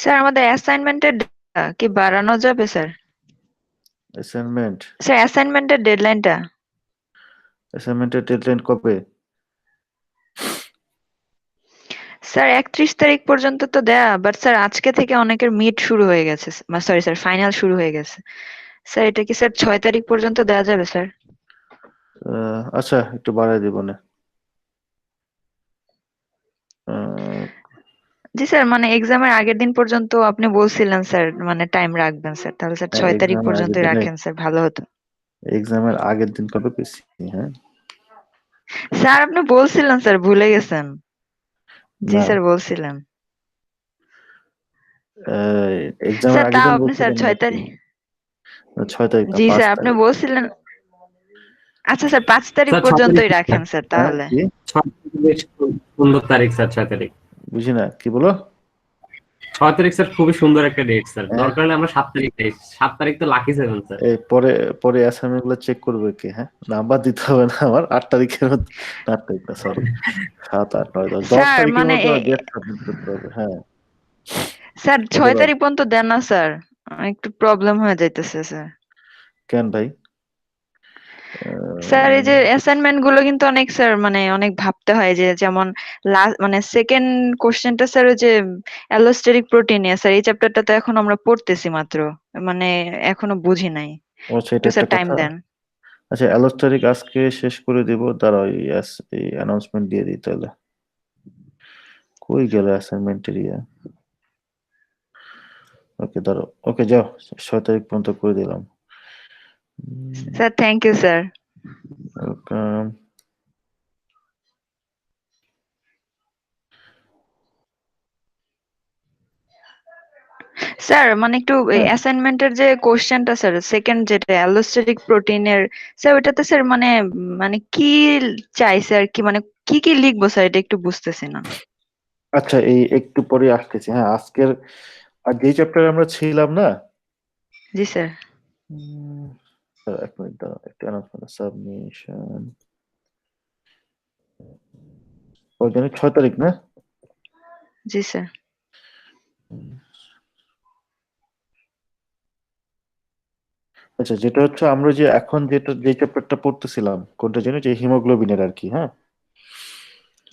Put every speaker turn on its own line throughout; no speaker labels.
Sir আমাদের অ্যাসাইনমেন্টের কি বাড়ানো যাবে স্যার?
অ্যাসাইনমেন্ট
স্যার অ্যাসাইনমেন্টের ডেডলাইনটা
অ্যাসাইনমেন্টের ডেডলাইন কবে?
স্যার 31 তারিখ পর্যন্ত তো দেয়া, বাট স্যার আজকে থেকে অনেকের মিড শুরু হয়ে গেছে, সরি স্যার ফাইনাল শুরু হয়ে গেছে। স্যার এটা কি স্যার 6 তারিখ পর্যন্ত দেওয়া যাবে স্যার?
আচ্ছা, একটু বাড়াই দিব না। আহ,
জি স্যার, মানে এক্সামের আগের দিন পর্যন্ত আপনি বলছিলেন স্যার, মানে টাইম রাখবেন স্যার, তাহলে স্যার 6 তারিখ
এক্সামের আগের
পর্যন্তই
দিনে
রাখেন স্যার, ভালো হতো।
এক্সামের আগের দিন কবে পেয়েছি? হ্যাঁ।
স্যার আপনি বলছিলেন স্যার, ভুলে গেছেন। জি
না,
স্যার বলছিলেন।
এক্সামের
স্যার
আগের
তাও
দিন
আপনি স্যার
বলছিলাম
ছয়
নাকি?
তারিখ
6 তারিখ না,
জি
পাঁচ
স্যার আপনি
তারিখ
বলছিলেন। আচ্ছা স্যার 5 তারিখ
স্যার 6 তারিখ।
পর্যন্তই রাখেন স্যার
হ্যাঁ,
তাহলে।
কি?
6 তারিখ বেশ সুন্দর তারিখ স্যার, 6 তারিখ।
বুঝি না, কি বলো?
6 তারিখ স্যার খুবই সুন্দর একটা ডেট স্যার,
হ্যাঁ,
দরকার হলে আমরা 7 তারিখ দেই। 7 তারিখ তো লাকি সেভেন স্যার।
এই পরে পরে অ্যাসাইনমেন্ট গুলো চেক করবে কে? হ্যাঁ, নাম্বার দিতে হবে না আমার 8 তারিখের মধ্যে। না, 8 তারিখ না, সরি, 7, 8, 9, 10, দশ
স্যার
তারিখের
মানে
মধ্যে ডেট সাবমিট করতে হবে। হ্যাঁ,
স্যার ছয়
বলো।
তারিখ পর্যন্ত দেন না স্যার, একটু প্রবলেম হয়ে যাইতেছে স্যার।
কেন ভাই?
স্যার এই যে
আহ,
অ্যাসাইনমেন্ট গুলো কিন্তু অনেক স্যার, মানে অনেক ভাবতে হয়, যে যেমন লাস্ট মানে সেকেন্ড কোশ্চেনটা স্যার ওই যে অ্যালোস্টেরিক প্রোটিন নিয়ে স্যার, এই চ্যাপ্টারটা তো এখন আমরা পড়তেছি মাত্র, মানে এখনো বুঝি নাই।
ও আচ্ছা,
একটু
এটা একটা
স্যার টাইম
কথা।
দেন।
আচ্ছা, 11 তারিখ আজকে শেষ করে দিব, দাঁড়াও এই অ্যানাউন্সমেন্ট দিয়ে দিই তাহলে। কই গেল অ্যাসাইনমেন্টের ইয়ে? ওকে, দাঁড়াও, ওকে, যাও, 6 তারিখ পর্যন্ত করে দিলাম।
Sir thank you sir.
Welcome.
Sir মানে একটু
হ্যাঁ,
অ্যাসাইনমেন্টের যে কোশ্চেনটা স্যার, সেকেন্ড যেটা অ্যালোস্টেরিক প্রোটিনের, স্যার ওইটাতে স্যার মানে কি চাইছে আর কি, মানে কি কি লিখবো স্যার, এটা একটু বুঝতেছি না।
আচ্ছা, এই একটু পরে আসতেছি। হ্যাঁ, আজকের আর যেই চ্যাপ্টারে আমরা ছিলাম না।
জি স্যার।
উম, দাঁড়াও, 1 মিনিট, দাঁড়াও, একটা অ্যানাউন্সমেন্ট সাবমিশন। ওই জন্য 6 তারিখ না?
জি স্যার।
আচ্ছা, যেটা হচ্ছে আমরা যে এখন যে চ্যাপ্টারটা পড়তেছিলাম, কোনটা জানি, যে হিমোগ্লোবিনের আর কি। হ্যাঁ,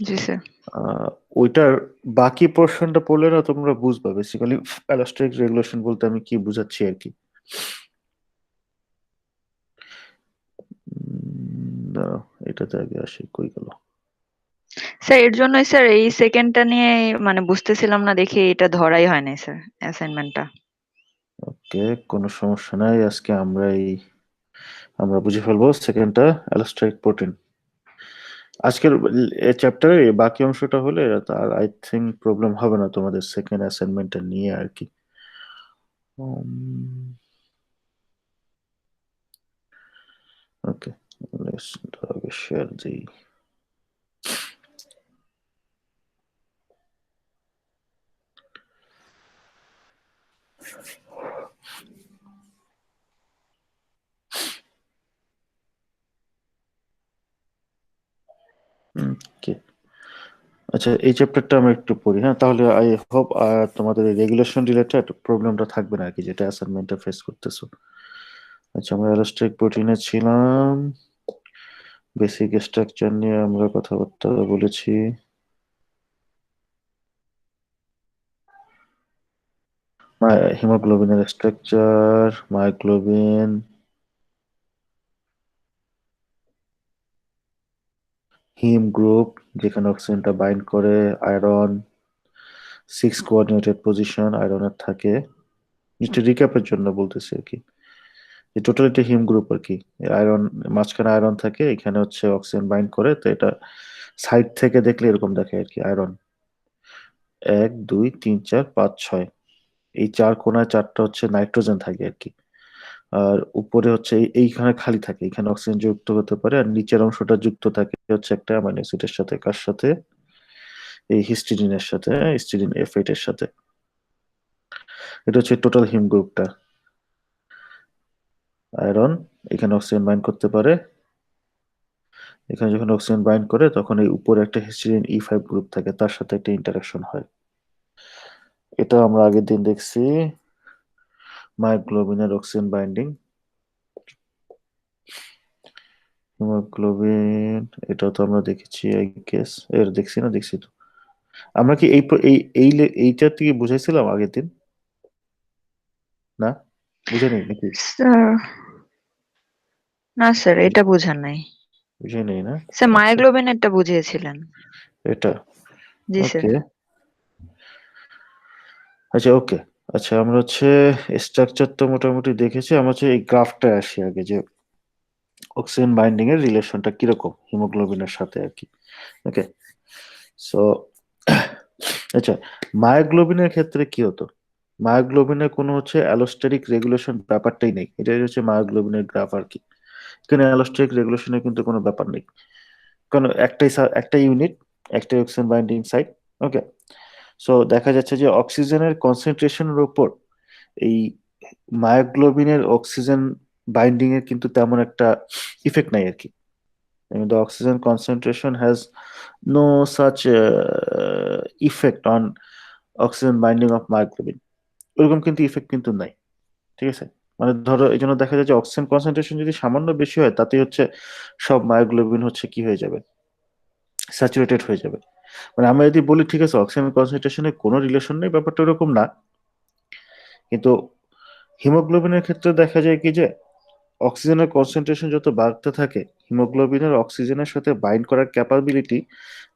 জি স্যার।
আহ, ওইটার বাকি পোর্শনটা পড়লে না তোমরা বুঝবা বেসিক্যালি অ্যালোস্টেরিক রেগুলেশন বলতে আমি কি বুঝাচ্ছি আর কি। দাঁড়াও, এটাতে আগে আসি, কই গেল?
স্যার এর জন্যই স্যার এই সেকেন্ডটা নিয়ে মানে বুঝতেছিলাম না দেখে এটা ধরাই হয় নাই স্যার অ্যাসাইনমেন্টটা।
ওকে, কোনো সমস্যা নাই, আজকে আমরা বুঝে ফেলবো সেকেন্ডটা, অ্যালোস্টেরিক প্রোটিন। আজকের চ্যাপ্টারে বাকি অংশটা হলে আর আই থিঙ্ক প্রবলেম হবে না তোমাদের সেকেন্ড অ্যাসাইনমেন্টটা নিয়ে আর কি। ওকে, লেটস শেয়ার দিই। ওকে, আচ্ছা, এই চ্যাপ্টারটা আমরা একটু পড়ি। হ্যাঁ, তাহলে আই হোপ তোমাদের রেগুলেশন রিলেটেড প্রবলেমটা থাকবে না আর কি, যেটা অ্যাসাইনমেন্টে ফেস করতেছো। আচ্ছা, আমরা অ্যালোস্টেরিক প্রোটিনে ছিলাম। বেসিক স্ট্রাকচার নিয়ে আমরা কথাবার্তা বলেছি। হিমোগ্লোবিনের স্ট্রাকচার, মায়োগ্লোবিন, হিম গ্রুপ, যেখানে অক্সিজেনটা বাইন্ড করে, আয়রন, 6 কোঅর্ডিনেটেড পজিশন আয়রনের থাকে। একটু রিক্যাপের জন্য বলতেছি আর কি, যে টোটাল একটা হিম গ্রুপ আর কি। আয়রন, মাঝখানে আয়রন থাকে, এখানে হচ্ছে অক্সিজেন বাইন্ড করে, তো এটা সাইড থেকে দেখলে এরকম দেখে আর কি। আয়রন 1, 2, 3, 4, 5, 6, এই চার কোনায় চারটা হচ্ছে নাইট্রোজেন থাকে আর কি। আর উপরে হচ্ছে এইখানে খালি থাকে, এখানে অক্সিজেন যুক্ত হতে পারে, আর নিচের অংশটা যুক্ত থাকে হচ্ছে একটা অ্যামাইনো অ্যাসিডের সাথে। কার সাথে? এই হিস্টিডিনের সাথে, হিস্টিডিন F8 এর সাথে। এটা হচ্ছে টোটাল হিম গ্রুপটা। আয়রন এখানে অক্সিজেন বাইন্ড করতে পারে, এখানে যখন অক্সিজেন বাইন্ড করে তখন এই উপরে একটা হিস্টিডিন E5 গ্রুপ থাকে, তার সাথে একটা ইন্টারাকশন হয়। এটা আমরা আগের দিন দেখছি, মায়োগ্লোবিনের অক্সিজেন বাইন্ডিং। হিমোগ্লোবিন এটা তো আমরা দেখেছি, আই গেস এর দেখছি না, দেখছি তো। আমরা কি এইটা থেকে বুঝাইছিলাম আগের দিন? না, বুঝে নেই নাকি?
স্যার না স্যার, এটা বোঝান নাই
বুঝে নেই না?
স্যার,
আচ্ছা,
মায়োগ্লোবিনেরটা বুঝিয়েছিলেন।
এটা
জি স্যার।
ওকে। আচ্ছা ওকে। আচ্ছা আমরা হচ্ছে স্ট্রাকচার তো মোটামুটি দেখেছি, আমরা হচ্ছে এই গ্রাফটা আসি আগে, যে অক্সিজেন বাইন্ডিং এর রিলেশনটা কিরকম হিমোগ্লোবিনের সাথে আর কি। ওকে, সো আচ্ছা, মায়োগ্লোবিনের ক্ষেত্রে কি হতো? মায়োগ্লোবিনের কোনো হচ্ছে অ্যালোস্টেরিক রেগুলেশন ব্যাপারটাই নেই, এটাই হচ্ছে মায়োগ্লোবিনের গ্রাফ আর কি। এখানে অ্যালোস্টেরিক রেগুলেশনের কিন্তু কোনো ব্যাপার নেই, কারণ একটাই ইউনিট, একটাই অক্সিজেন বাইন্ডিং সাইট। ওকে, সো দেখা যাচ্ছে যে অক্সিজেনের কনসেন্ট্রেশনের উপর এই মায়োগ্লোবিনের অক্সিজেন বাইন্ডিং এর কিন্তু তেমন একটা ইফেক্ট নাই আর কি। I mean, the oxygen concentration has no such effect on oxygen binding of myoglobin. ওরকম কিন্তু ইফেক্ট কিন্তু নাই, ঠিক আছে? মানে ধরো এই জন্য দেখা যায় যে অক্সিজেন কনসেন্ট্রেশন যদি সামান্য বেশি হয়, তাতে হচ্ছে সব মায়োগ্লোবিন হচ্ছে কি হয়ে যাবে, স্যাচুরেটেড হয়ে যাবে। মানে আমরা যদি বলি ঠিক আছে অক্সিজেন কনসেন্ট্রেশনের কোনো রিলেশন নেই, ব্যাপারটা ওরকম না। কিন্তু হিমোগ্লোবিনের ক্ষেত্রে দেখা যায় কি যে অক্সিজেনের কনসেন্ট্রেশন যত বাড়তে থাকে, হিমোগ্লোবিনের অক্সিজেনের সাথে বাইন্ড করার ক্যাপাবিলিটি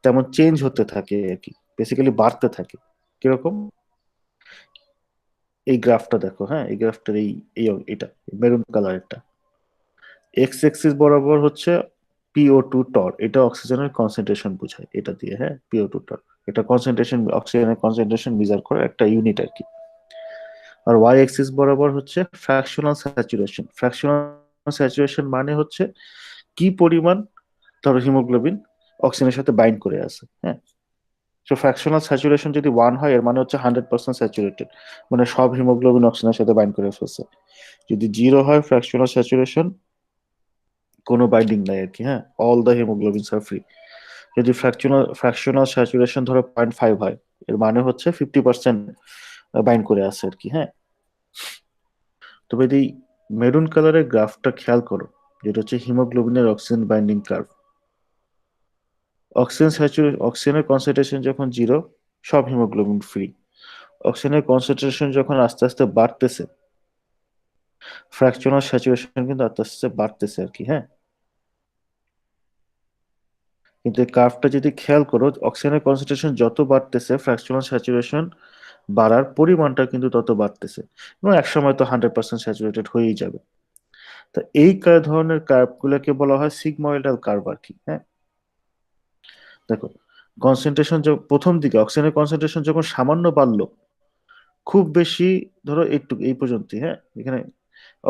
তেমন চেঞ্জ হতে থাকে আর কি, বেসিক্যালি বাড়তে থাকে। কিরকম? এই গ্রাফটা দেখো, হ্যাঁ এই গ্রাফটার এটা মেরুন কালারেরটা, এক্স এক্সিস বরাবর হচ্ছে PO2 টর, এটা অক্সিজেনের কনসেন্ট্রেশন বোঝায় এটা দিয়ে, হ্যাঁ PO2 টর, এটা কনসেন্ট্রেশন, অক্সিজেনের কনসেন্ট্রেশন মেজার করার একটা ইউনিট আর কি। আর ওয়াই এক্সিস বরাবর হচ্ছে ফ্র্যাকশনাল স্যাচুরেশন। ফ্র্যাকশনাল স্যাচুরেশন মানে হচ্ছে কি পরিমাণ ধরো হিমোগ্লোবিন অক্সিজেনের সাথে বাইন্ড করে আছে, হ্যাঁ। তো ফ্র্যাকশনাল স্যাচুরেশন যদি 1 হয়, এর মানে হচ্ছে 100% স্যাচুরেটেড, মানে সব হিমোগ্লোবিন অক্সিজেনের সাথে বাইন্ড করে ফেলছে। যদি 0 হয় ফ্র্যাকশনাল স্যাচুরেশন, কোনো বাইন্ডিং নাই আর কি, হ্যাঁ, অল দ্য হিমোগ্লোবিনস আর ফ্রি। যদি ফ্র্যাকশনাল স্যাচুরেশন ধরো 0.5 হয়, এর মানে হচ্ছে 50% বাইন্ড করে আছে আর কি, হ্যাঁ। তবে এই মেরুন কালারের গ্রাফটা খেয়াল করো, যেটা হচ্ছে হিমোগ্লোবিনের অক্সিজেন বাইন্ডিং কার্ভ। অক্সিজেনের কনসেন্ট্রেশন যখন 0, সব হিমোগ্লোবিন ফ্রি। অক্সিজেনের কনসেন্ট্রেশন যখন আস্তে আস্তে বাড়তেছে, ফ্র্যাকশনাল স্যাচুরেশন কিন্তু আস্তে আস্তে বাড়তেছে আর কি, হ্যাঁ। কিন্তু এই কার্ভটা যদি খেয়াল করো, অক্সিজেনের কনসেন্ট্রেশন যত বাড়তেছে, ফ্র্যাকশনাল স্যাচুরেশন বাড়ার পরিমাণটা কিন্তু তত বাড়তেছে, এবং একসময় তো 100% স্যাচুরেটেড হয়েই যাবে। তো এই ধরনের কার্ভ গুলোকে বলা হয় সিগময়েডাল কার্ভ আর কি, হ্যাঁ। দেখো, কনসেন্ট্রেশন প্রথম দিকে অক্সিজেনের কনসেন্ট্রেশন যখন সামান্য বাড়লো, খুব বেশি ধরো একটু এই পর্যন্তই, হ্যাঁ, এখানে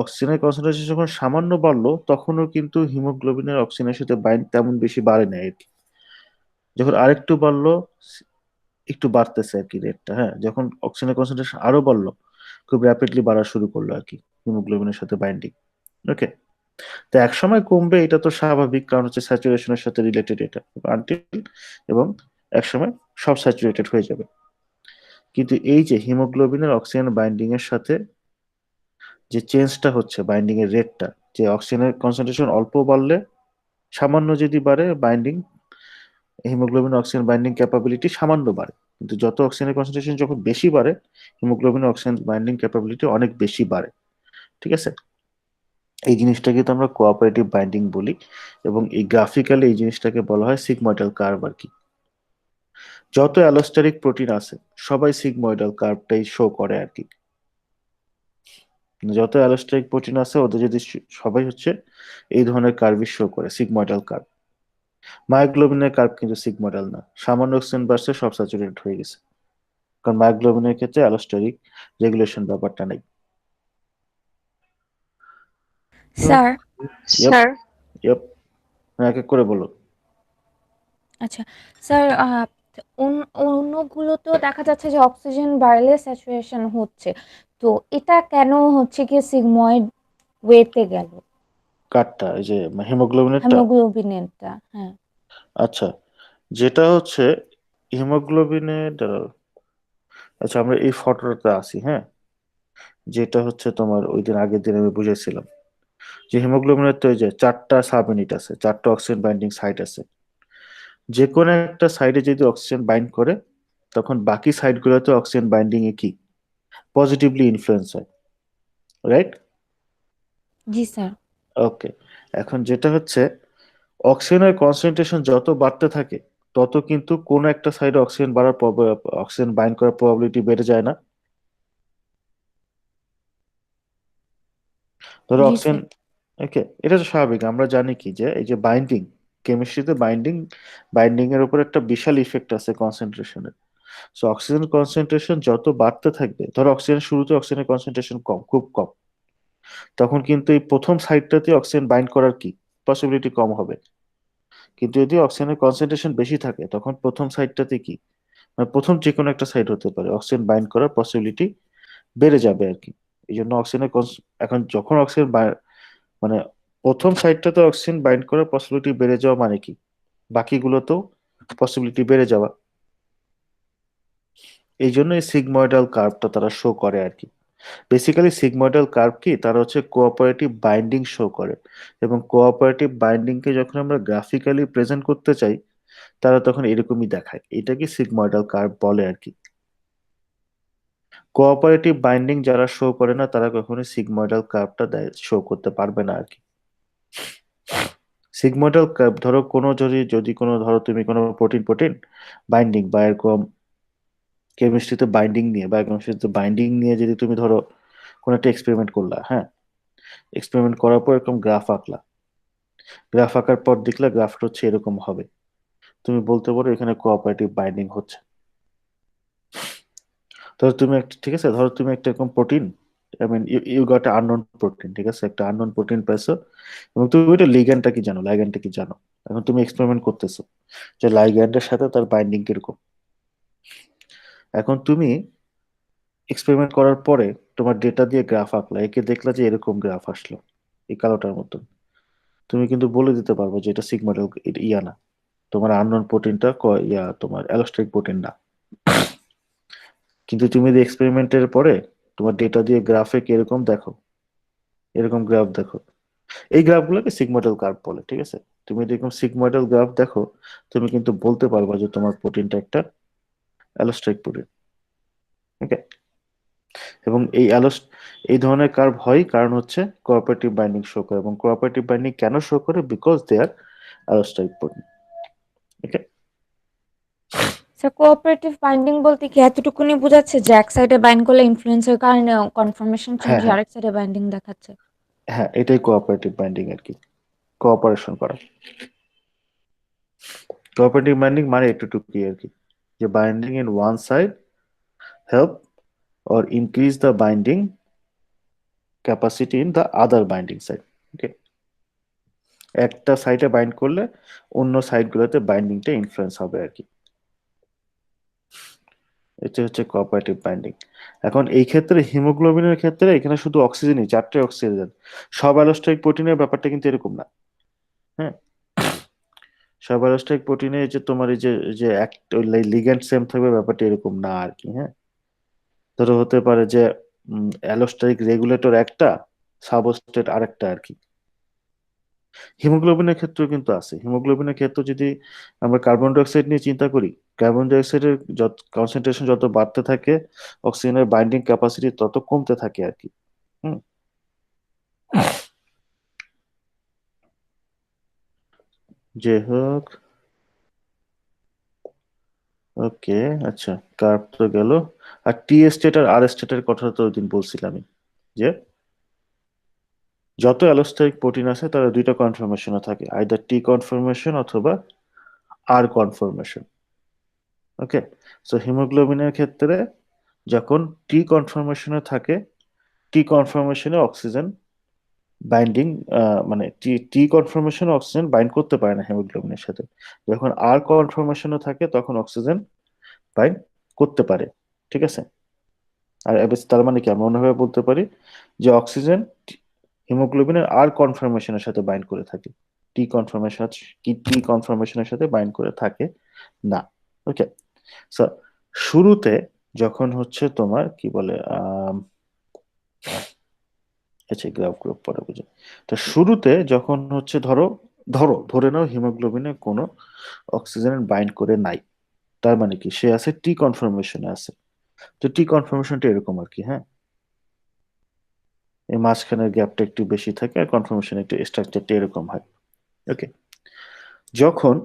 অক্সিজেনের কনসেন্ট্রেশন যখন সামান্য বাড়লো, তখনও কিন্তু হিমোগ্লোবিনের অক্সিজেনের সাথে বাইন্ড তেমন বেশি বাড়ে না আর কি। যখন আরেকটু বাড়লো, একটু বাড়তেছে আর কি রেটটা, হ্যাঁ, যখন অক্সিজেনের কনসেন্ট্রেশন আরো বাড়লো, খুব র্যাপিডলি বাড়া শুরু করলো আর কি হিমোগ্লোবিনের সাথে বাইন্ডিং। ওকে, তো এক সময় কমবে, এটা তো স্বাভাবিক, কারণ হচ্ছে স্যাচুরেশনের সাথে রিলেটেড এটা, আনটিল এবং এক সময় সব স্যাচুরেটেড হয়ে যাবে। কিন্তু এই যে হিমোগ্লোবিনের অক্সিজেন বাইন্ডিং এর সাথে যে চেঞ্জটা হচ্ছে, বাইন্ডিং এর রেটটা, যে অক্সিজেনের কনসেন্ট্রেশন অল্প বাড়লে, সামান্য যদি বাড়ে binding, haemoglobin oxygen binding capability সামান্য বাড়ে। কিন্তু যত অক্সিজেনের কনসেন্ট্রেশন যখন বেশি বাড়ে, হিমোগ্লোবিন অক্সিজেন বাইন্ডিং ক্যাপাবিলিটি অনেক বেশি বাড়ে, ঠিক আছে? এই জিনিসটাকে তো আমরা কোঅপারেটিভ বাইন্ডিং বলি, এবং এই গ্রাফিক্যালি এই জিনিসটাকে বলা হয় সিগময়েডাল কার্ভ আর কি। যত অ্যালোস্টেরিক প্রোটিন আছে, সবাই সিগময়েডাল কার্ভটাই শো করে আর কি। যত অ্যালোস্টেরিক প্রোটিন আছে, ওদের যদি সবাই হচ্ছে এই ধরনের কার্ভই শো করে, সিগময়েডাল কার্ভ। মায়োগ্লোবিনের কার্ভ কিন্তু সিগময়েডাল না, সামান্য অক্সিজেন বাড়ছে সব স্যাচুরেটেড হয়ে গেছে, কারণ মায়োগ্লোবিনের ক্ষেত্রে অ্যালোস্টেরিক রেগুলেশন ব্যাপারটা নেই।
স্যার।
ইয়েপ,
স্যার
ইয়েপ, এক এক করে বলো।
আচ্ছা স্যার, অন্যগুলো তো দেখা যাচ্ছে যে অক্সিজেন বাড়লে স্যাচুরেশন হচ্ছে, তো এটা কেন হচ্ছে কি সিগময়েড ওয়েতে গেল
কার্ডটা এই যে হিমোগ্লোবিনেরটা।
হিমোগ্লোবিনেরটা? হ্যাঁ।
আচ্ছা, যেটা হচ্ছে হিমোগ্লোবিনের, আচ্ছা, আমরা এই ফটোটাতে আসি, হ্যাঁ, যেটা হচ্ছে তোমার ওই দিন আগের দিন আমি বুঝেছিলাম যে হিমোগ্লোবিনের তো এই যে 4টা সাব ইউনিট আছে, 4টা অক্সিজেন বাইন্ডিং সাইট আছে। যে কোনো একটা সাইডে যদি অক্সিজেন বাইন্ড করে, তখন বাকি সাইডগুলোতে অক্সিজেন বাইন্ডিং এ কি পজিটিভলি ইনফ্লুয়েন্স হয়, রাইট?
জি স্যার।
ওকে, এখন যেটা হচ্ছে অক্সিজেনের কনসেন্ট্রেশন যত বাড়তে থাকে, তত কিন্তু কোনো একটা সাইডে অক্সিজেন বাড়ার অক্সিজেন বাইন্ড করার প্রবাবিলিটি বেড়ে যায় না। ধরো
জি
অক্সিজেন,
স্যার।
ওকে, এটা তো স্বাভাবিক। আমরা জানি কি যে এই যে বাইন্ডিং, কেমিস্ট্রিতে বাইন্ডিং, বাইন্ডিং এর উপর একটা বিশাল ইফেক্ট আছে কনসেন্ট্রেশনের। সো অক্সিজেন কনসেন্ট্রেশন যত বাড়তে থাকবে, ধরো অক্সিজেন শুরুতে অক্সিজেনের কনসেন্ট্রেশন কম, খুব কম, তখন কিন্তু এই প্রথম সাইডটাতে অক্সিজেন বাইন্ড করার কি পসিবিলিটি কম হবে। কিন্তু যদি অক্সিজেনের কনসেন্ট্রেশন বেশি থাকে, তখন প্রথম সাইডটাতে কি, মানে প্রথম যে কোনো একটা সাইড হতে পারে, অক্সিজেন বাইন্ড করার পসিবিলিটি বেড়ে যাবে আর কি। এই জন্য অক্সিজেনের এখন যখন অক্সিজেন মানে প্রথম সাইডটাতে অক্সিজেন বাইন্ড করার পসিবিলিটি বেড়ে যাওয়া মানে কি, বাকিগুলোতেও পসিবিলিটি বেড়ে যাওয়া। এই জন্য এই সিগময়েডাল কার্ভটা তারা শো করে আর কি। বেসিক্যালি সিগময়েডাল কার্ভ কি, তারা হচ্ছে কোঅপারেটিভ বাইন্ডিং শো করে। এবং কোঅপারেটিভ বাইন্ডিংকে যখন আমরা গ্রাফিক্যালি প্রেজেন্ট করতে চাই, তারা তখন এরকমই দেখায়, এটাকে সিগময়েডাল কার্ভ বলে আর কি। কোঅপারেটিভ বাইন্ডিং যারা শো করে না, তারা কখনোই সিগময়েডাল কার্ভটা শো করতে পারবে না আর কি। সিগময়েডাল কার্ভ, ধরো কোনো যদি যদি কোনো ধরো তুমি কোনো প্রোটিন প্রোটিন বাইন্ডিং বা এরকম কেমিস্ট্রিতে বাইন্ডিং নিয়ে, বায়োকেমিস্ট্রিতে বাইন্ডিং নিয়ে যদি তুমি ধরো কোনো একটা এক্সপেরিমেন্ট করলা, হ্যাঁ, এক্সপেরিমেন্ট করার পর এরকম গ্রাফ আঁকলা, গ্রাফ আঁকার পর দেখলা গ্রাফটা হচ্ছে এরকম হবে, তুমি বলতে পারো এখানে কোঅপারেটিভ বাইন্ডিং হচ্ছে। ধরো তুমি একটা, ঠিক আছে, ধরো তুমি একটা এরকম protein, I mean you got unknown protein, ঠিক আছে, একটা আননোন প্রোটিন পাইছো, এবং তুমি ওইটা লিগ্যান্ডটা কি জানো, লাইগ্যান্ডটা কি জানো। এখন তুমি এক্সপেরিমেন্ট করতেছো যে লাইগ্যান্ডের সাথে তার বাইন্ডিং কিরকম। এখন তুমি এক্সপেরিমেন্ট করার পরে তোমার ডেটা দিয়ে গ্রাফ আঁকলা, একে দেখলা যে এরকম গ্রাফ আসলো এই কালোটার মতন, তুমি কিন্তু বলে দিতে পারবে যে এটা সিগমাটাল ইয়া না, তোমার আননোন প্রোটিনটা ইয়া তোমার অ্যালোস্টেরিক প্রোটিন না। কিন্তু তুমি যদি এক্সপেরিমেন্টের পরে তোমার ডেটা দিয়ে গ্রাফে কিরকম দেখো, এরকম গ্রাফ দেখো, এই গ্রাফগুলোকে সিগময়েডাল গ্রাফ বলে, ঠিক আছে। তুমি যদি এরকম সিগময়েডাল গ্রাফ দেখো, তুমি কিন্তু বলতে পারবা যে তোমার প্রোটিনটা একটা অ্যালোস্টেরিক প্রোটিন, ওকে। এবং এই ধরনের কার্ভ হয় কারণ হচ্ছে কোঅপারেটিভ বাইন্ডিং শো করে, এবং কোঅপারেটিভ বাইন্ডিং কেন শো করে, because they are allosteric protein, okay.
Sir cooperative binding বলতে কি এতটুকুনি বোঝাচ্ছে যে এক সাইডে বাইন্ড করলে ইনফ্লুয়েন্সের কারণে কনফার্মেশন চেঞ্জ
হ্যাঁ,
হয়ে
হ্যাঁ,
আরেক সাইডে বাইন্ডিং দেখাচ্ছে?
হ্যাঁ, এটাই কোঅপারেটিভ বাইন্ডিং আর কি, কোঅপারেশন করা। কোঅপারেটিভ বাইন্ডিং মানে এটুকুই আর কি, যে binding in one side help or increase the binding capacity in the other binding side, ওকে। একটা সাইডে বাইন্ড করলে অন্য সাইডগুলোতে বাইন্ডিংটা ইনফ্লুয়েন্স হবে আর কি। এটা হচ্ছে কোঅপারেটিভ বাইন্ডিং। এখন এই ক্ষেত্রে হিমোগ্লোবিনের ক্ষেত্রে এখানে শুধু অক্সিজেনই, 4টে অক্সিজেন, সব অ্যালোস্টেরিক প্রোটিনের ব্যাপারটা কিন্তু এরকম না, হ্যাঁ। সব অ্যালোস্টেরিক প্রোটিনে যে তোমার এই যে যে লিগ্যান্ড সেম থাকবে, ব্যাপারটা এরকম না আর কি, হ্যাঁ। ধরো হতে পারে যে অ্যালোস্টেরিক রেগুলেটর একটা, সাবস্ট্রেট আরেকটা আর কি। হিমোগ্লোবিনের ক্ষেত্রেও কিন্তু আছে। হিমোগ্লোবিনের ক্ষেত্রে যদি আমরা কার্বন ডাই অক্সাইড নিয়ে চিন্তা করি, কার্বন ডাই অক্সাইডের যত কনসেন্ট্রেশন যত বাড়তে থাকে, অক্সিজেনের বাইন্ডিং ক্যাপাসিটি তত কমতে থাকে আর কি। হুম, যে হোক, ওকে। আচ্ছা, কার্ভ তো গেল। আর টি স্টেট আর আর স্টেটের কথা তো ওই দিন বলছিলামই, যে যত অ্যালোস্টেরিক প্রোটিন আছে তার দুইটা কনফরমেশনও থাকে, আইদার টি কনফরমেশন অথবা আর কনফরমেশন, ওকে। সো হিমোগ্লোবিনের ক্ষেত্রে যখন টি কনফরমেশনে থাকে, টি কনফরমেশনে অক্সিজেন বাইন্ডিং, মানে টি টি কনফরমেশনে অক্সিজেন বাইন্ড করতে পারে না হিমোগ্লোবিনের সাথে। যখন আর কনফরমেশনে থাকে তখন অক্সিজেন বাইন্ড করতে পারে, ঠিক আছে। আর তার মানে কি, আমরা অন্যভাবে বলতে পারি যে অক্সিজেন হিমোগ্লোবিনের আর কনফরমেশনের সাথে বাইন্ড করে থাকে, টি কনফরমেশন টি কনফরমেশনের সাথে বাইন্ড করে থাকে না, ওকে। সো শুরুতে যখন হচ্ছে তোমার কি বলে আচ্ছা গ্রাফ গ্রুপ পরে বুঝে। তো শুরুতে যখন হচ্ছে ধরে নাও হিমোগ্লোবিনে কোনো অক্সিজেন বাইন্ড করে নাই, তার মানে কি সে আছে টি কনফর্মেশনে আছে। তো টি কনফর্মেশনটা এরকম আর কি, হ্যাঁ, এই মাঝখানের গ্যাপটা একটু বেশি থাকে আর কনফর্মেশন একটু স্ট্রাকচারটা এরকম হয়। ওকে, যখন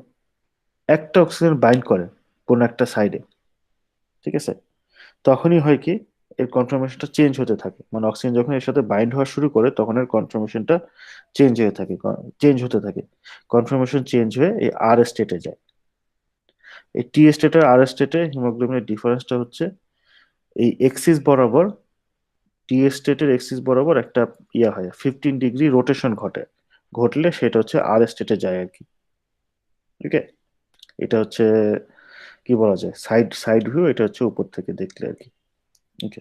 একটা অক্সিজেন বাইন্ড করে কোন একটা সাইডে, ঠিক আছে, তখনই হয় কি এর কনফর্মেশনটা চেঞ্জ হতে থাকে, মানে অক্সিজেন যখন এর সাথে বাইন্ড হওয়া শুরু করে তখন এর কনফর্মেশনটা চেঞ্জ হতে থাকে। কনফর্মেশন চেঞ্জ হয়ে এই আর স্টেটে যায়। এই টি স্টেট আর আর স্টেটে হিমোগ্লোবিনের ডিফারেন্সটা হচ্ছে এই এক্সিস বরাবর, টি স্টেটের এক্সিস বরাবর একটা হয় 15 ডিগ্রি রোটেশন ঘটলে সেটা হচ্ছে আর স্টেটে যায় আর কি। ওকে, এটা হচ্ছে কি বলা যায় সাইড সাইড ভিউ, এটা হচ্ছে উপর থেকে দেখলে আর কি। ওকে,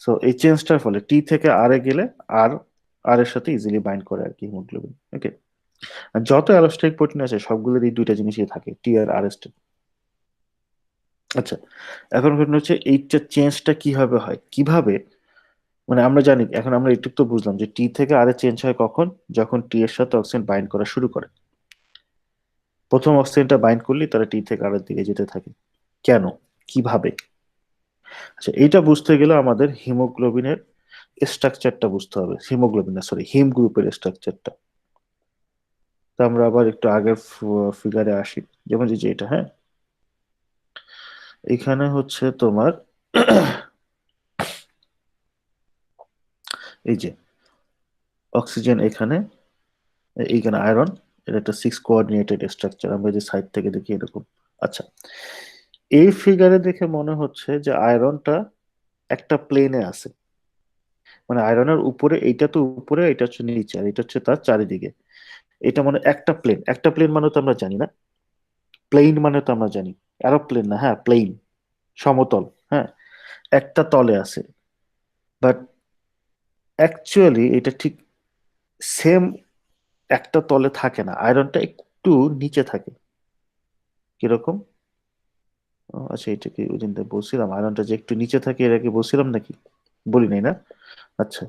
সো এই চেঞ্জটার ফলে টি থেকে আর এ গেলে আর আর এর সাথে ইজিলি বাইন্ড করে আর কি হিমোগ্লোবিন। ওকে, আর যত অ্যালোস্টাইক প্রোটিন আছে সবগুলোর এই দুইটা জিনিসই থাকে, টি আর আর স্টেট। আচ্ছা, এখন ঘটনা হচ্ছে এইটা চেঞ্জটা কিভাবে হয়, কিভাবে, মানে আমরা জানি, এখন আমরা এটুকু তো বুঝলাম যে টি থেকে আর এ চেঞ্জ হয় কখন, যখন টি এর সাথে অক্সিজেন বাইন্ড করা শুরু করে। প্রথম অক্সিজেনটা বাইন্ড করলেই তারা টি থেকে আর এর দিকে যেতে থাকে। কেন, কিভাবে? আচ্ছা, এইটা বুঝতে গেলে আমাদের হিমোগ্লোবিনের স্ট্রাকচারটা বুঝতে হবে, হিমোগ্লোবিন না সরি হিম গ্রুপের স্ট্রাকচারটা। তো আমরা আবার একটু আগের ফিগারে আসি, যেমন যে এটা, হ্যাঁ, এখানে হচ্ছে তোমার এই যে অক্সিজেন এখানে, এইখানে আয়রন, এটা একটা 6 কোঅর্ডিনেটেড স্ট্রাকচার, আমরা যে সাইড থেকে দেখি এরকম। আচ্ছা, এই ফিগারে দেখে মনে হচ্ছে যে আয়রনটা একটা প্লেনে আছে, মানে আয়রনের উপরে, এইটা তো উপরে, এটা হচ্ছে নিচে, আর এটা হচ্ছে তার চারিদিকে। এটা মানে একটা প্লেন মানে তো আমরা জানি না, প্লেন মানে তো আমরা জানি, এরোপ্লেন না, হ্যাঁ প্লেন, সমতল, হ্যাঁ, একটা তলে আছে। বাট অ্যাকচুয়ালি এটা ঠিক সেম একটা তলে থাকে না, আয়রনটা একটু নিচে থাকে। কিরকম? আচ্ছা, এটা কি ওই দিনটা বলছিলাম আয়রনটা যে একটু নিচে থাকে, এর আগে বলছিলাম নাকি? বলি নাই না? আচ্ছা,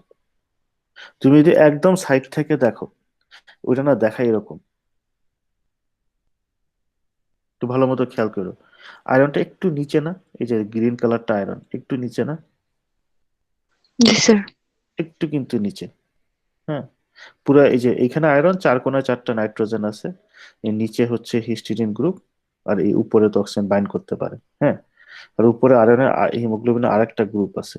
তুমি যদি একদম সাইড থেকে দেখো, ওইটা না দেখা এরকম, একটু ভালো মতো খেয়াল করো, আয়রনটা একটু নিচে না? এই যে গ্রিন কালারটা আয়রন একটু নিচে না?
জি স্যার।
একটু কিন্তু নিচে, হ্যাঁ। পুরো এই যে এইখানে আয়রন, চার কোনায় চারটা নাইট্রোজেন আছে, এর নিচে হচ্ছে হিস্টিডিন গ্রুপ, আর এই উপরে তো অক্সিজেন বাইন্ড করতে পারে, হ্যাঁ। আর উপরে আয়রনের হিমোগ্লোবিনের আরেকটা গ্রুপ আছে,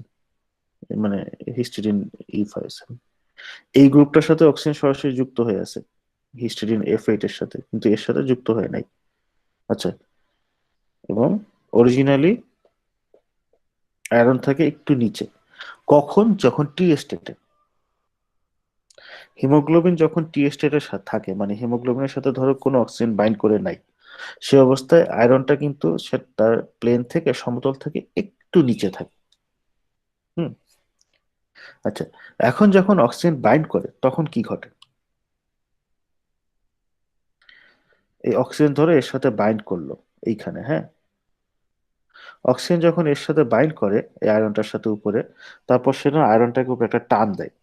মানে হিস্টিডিন E5, এই গ্রুপটার সাথে অক্সিজেন সরাসরি যুক্ত হয়ে আছে হিস্টিডিন F8 এর সাথে, কিন্তু এর সাথে যুক্ত হয়ে নাই। আচ্ছা, এবং অরিজিনালি আয়রন থাকে একটু নিচে, কখন, যখন টি স্টেটে। হিমোগ্লোবিন যখন টি স্টেটের সাথে থাকে, মানে হিমোগ্লোবিনের সাথে ধরো কোনো অক্সিজেন বাইন্ড করে নাই, সে অবস্থায় আয়রনটা কিন্তু সে তার প্লেন থেকে, সমতল থেকে একটু নিচে থাকে। হুম। আচ্ছা, এখন যখন অক্সিজেন বাইন্ড করে তখন কি ঘটে? এই অক্সিজেন ধরো এর সাথে বাইন্ড করলো এইখানে, হ্যাঁ, অক্সিজেন যখন এর সাথে বাইন্ড করে এই আয়রনটার সাথে উপরে, তারপর সেটা আয়রনটাকে উপরে একটা টান দেয়,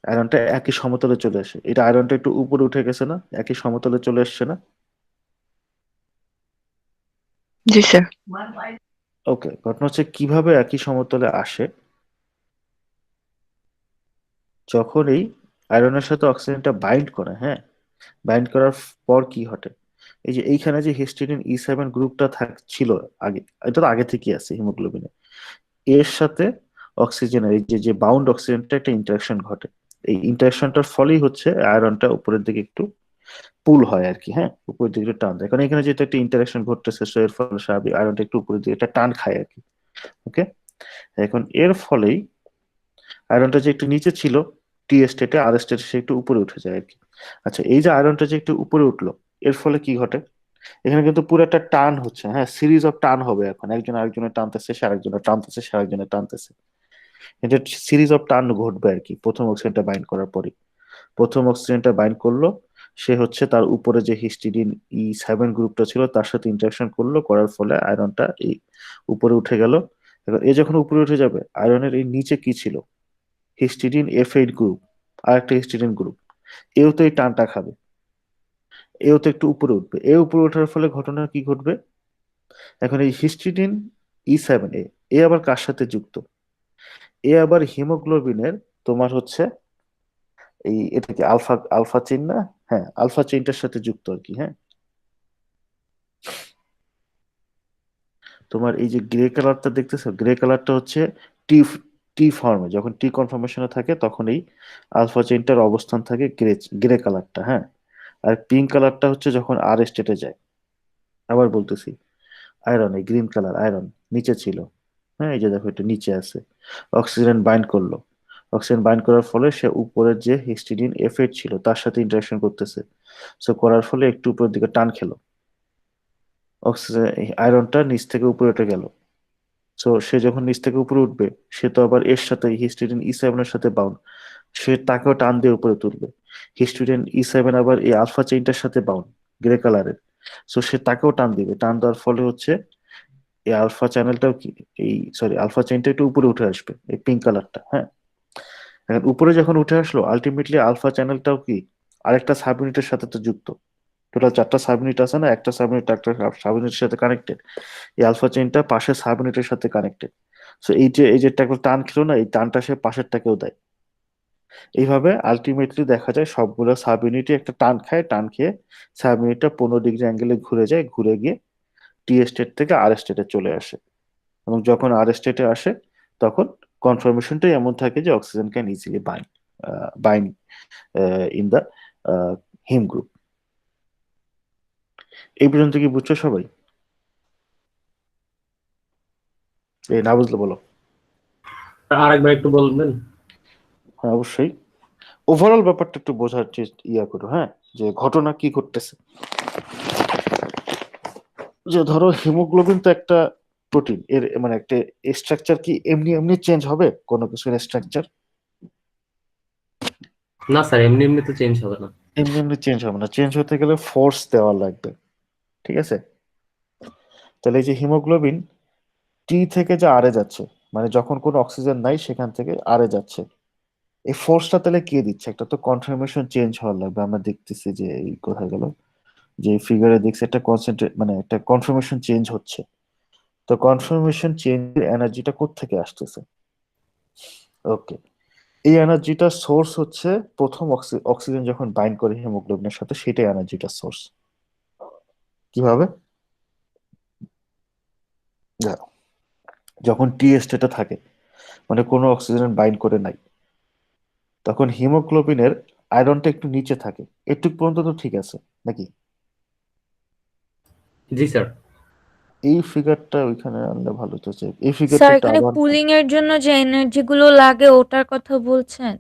আয়রনটা একই সমতলে চলে আসে, এটা আয়রনটা একটু উপরে উঠে গেছে না, একই সমতলে চলে আসছে না?
জি স্যার।
ওকে, ঘটনা হচ্ছে কিভাবে একই সমতলে আসে, যখন এই আয়রনের সাথে অক্সিজেনটা বাইন্ড করে, হ্যাঁ, বাইন্ড করার পর কি ঘটে, এই যে এইখানে যে হিস্টিডিন E7 গ্রুপটা ছিল আগে, এটা তো আগে থেকেই আছে হিমোগ্লোবিনে, এর সাথে অক্সিজেনের এই যে যে বাউন্ড অক্সিজেনটা একটা ইন্টারাকশন ঘটে, এই ইন্টারাকশনটার ফলেই হচ্ছে আয়রনটা উপরের দিকে একটু পুল হয় আর কি, হ্যাঁ, উপরের দিকে একটু টান দেয়, কারণ এখানে যেহেতু একটা ইন্টারাকশন ঘটতেছে, সো এর ফলে স্বাভাবিক আয়রনটা একটু উপরের দিকে একটা টান খায় আর কি। ওকে, এখন এর ফলেই আয়রনটা যে একটু নিচে ছিল টি স্টেটে, আর স্টেটে সে একটু উপরে উঠে যায় আর কি। আচ্ছা, এই যে আয়রনটা যে একটু উপরে উঠলো, এর ফলে কি ঘটে, এখানে কিন্তু পুরো একটা টান হচ্ছে, হ্যাঁ, সিরিজ অফ টান হবে, এখন একজন আরেকজনের টানতেছে, সে আরেকজনের টানতেছে, সে আরেকজনের টানতেছে, এটা সিরিজ অফ টান ঘটবে আর কি। প্রথম অক্সিজেনটা বাইন্ড করার পরে, প্রথম অক্সিজেনটা বাইন্ড করলো, সে হচ্ছে তার উপরে যে হিস্টিডিন E7 গ্রুপটা ছিল তার সাথে ইন্টারাকশন করলো, করার ফলে আয়রনটা এই উপরে উঠে গেল। এবার এ যখন উপরে উঠে যাবে, আয়রনের এই নিচে কি ছিল, হিস্টিডিন F8 গ্রুপ, আর একটা হিস্টিডিন গ্রুপ, এও তো এই টানটা খাবে, এও তো একটু উপরে উঠবে। এ উপরে ওঠার ফলে ঘটনা কি ঘটবে, এখন এই হিস্টিডিন E7 এ আবার কার সাথে যুক্ত, এ আবার হিমোগ্লোবিনের তোমার হচ্ছে এই, এটা কি আলফা আলফা চেইন না, হ্যাঁ আলফা চেইনটার সাথে যুক্ত আর কি। হ্যাঁ, তোমার এই যে গ্রে কালারটা দেখতেছো, গ্রে কালারটা হচ্ছে টি টি ফর্মে, যখন টি কনফর্মেশনে থাকে তখন এই আলফা চেইনটার অবস্থান থাকে গ্রে গ্রে কালারটা। হ্যাঁ, আর পিঙ্ক কালারটা হচ্ছে যখন আর স্টেটে যায়। আবার বলতেছি, আয়রন এই গ্রিন কালার আয়রন নিচে ছিল, হ্যাঁ এই যে দেখো এটা নিচে আছে, অক্সিজেন বাইন্ড করলো, অক্সিজেন বাইন্ড করার ফলে সে উপরের যে হিস্টিডিন F8 ছিল তার সাথে ইন্টারাকশন করতেছে। সো করার ফলে একটু উপরের দিকে টান খেলো, অক্সিজেন আয়রনটা নিচ থেকে উপরে উঠে গেল। সো সে যখন নিচ থেকে উপরে উঠবে, সে তো আবার এর সাথে হিস্টিডিন E7 এর সাথে বাউন্ড, সে তাকেও টান দিয়ে উপরে তুলবে। হিস্টিডিন E7 আবার এই আলফা চেইনটার সাথে বাউন্ড, গ্রে কালারের। সো সে তাকেও টান দিবে, টান দেওয়ার ফলে হচ্ছে এই আলফা চ্যানেলটাও কি, এই সরি আলফা চেইনটা একটু উপরে উঠে আসবে, এই পিঙ্ক কালারটা। হ্যাঁ, এখন উপরে যখন উঠে আসলো, আলটিমেটলি আলফা চ্যানেলটাও কি আরেকটা সাব ইউনিটের সাথে তো যুক্ত। টোটাল 4টা সাব ইউনিট আছে না, একটা সাব ইউনিট একটা সাব ইউনিটের সাথে কানেক্টেড, এই আলফা চেইনটা পাশের সাব ইউনিটের সাথে কানেক্টেড। সো এই যে একটা টান খেলো না, এই টানটা সে পাশেরটাকেও দেয়। এইভাবে আলটিমেটলি দেখা যায় সবগুলো সাব ইউনিটই একটা টান খায়, টান খেয়ে সাব ইউনিটটা 15 ডিগ্রি অ্যাঙ্গেলে ঘুরে যায়, ঘুরে গিয়ে টি স্টেট থেকে আর স্টেটে চলে আসে। এবং যখন আর স্টেটে আসে, তখন কনফার্মেশনটাই এমন থাকে যে oxygen can easily bind in the him group. এই পর্যন্ত কি বুঝছো সবাই? এই না বুঝলে বলো।
আরেকবার একটু বলবেন?
হ্যাঁ অবশ্যই, ওভারঅল ব্যাপারটা একটু বোঝার ইয়া করো। হ্যাঁ, যে ঘটনা কি ঘটতেছে, যে ধরো হিমোগ্লোবিন তো একটা প্রোটিন, এর মানে একটা স্ট্রাকচার কি এমনি এমনি চেঞ্জ হবে কোনো কিছুর স্ট্রাকচার?
না স্যার, এমনি এমনি তো চেঞ্জ হবে না।
এমনি এমনি চেঞ্জ হবে না, চেঞ্জ হতে গেলে ফোর্স দেওয়া লাগবে। ঠিক আছে, তাহলে এই যে হিমোগ্লোবিন টি থেকে যে আরে যাচ্ছে, মানে যখন কোনো অক্সিজেন নাই সেখান থেকে আরে যাচ্ছে, এই ফোর্সটা তাহলে কে দিচ্ছে? একটা তো কনফার্মেশন চেঞ্জ হওয়ার লাগবে। আমরা দেখতেছি যে এই কোথায় গেল, যে ফিগারে দেখছি একটা কনসেন্ট্রেট মানে একটা কনফার্মেশন চেঞ্জ হচ্ছে। তো কনফার্মেশন চেঞ্জের এনার্জিটা কোত্থেকে আসতেছে? ওকে, এই এনার্জিটা সোর্স হচ্ছে প্রথম অক্সিজেন যখন বাইন্ড করে হিমোগ্লোবিনের সাথে, সেটাই এনার্জিটা সোর্স। কিভাবে? দেখো, যখন টি স্টেটে থাকে, মানে কোনো অক্সিজেন বাইন্ড করে নাই, তখন হিমোগ্লোবিনের আয়রনটা একটু নিচে থাকে, একটু পর্যন্ত তো ঠিক আছে নাকি?
জি স্যার।
এই ফিগারটা ওইখানে আনলে ভালো তো, এই ফিগারটা
স্যার
একটু
এখানে
আবার।
কুলিং এর জন্য যে এনার্জি গুলো লাগে ওটার কথা বলছেন?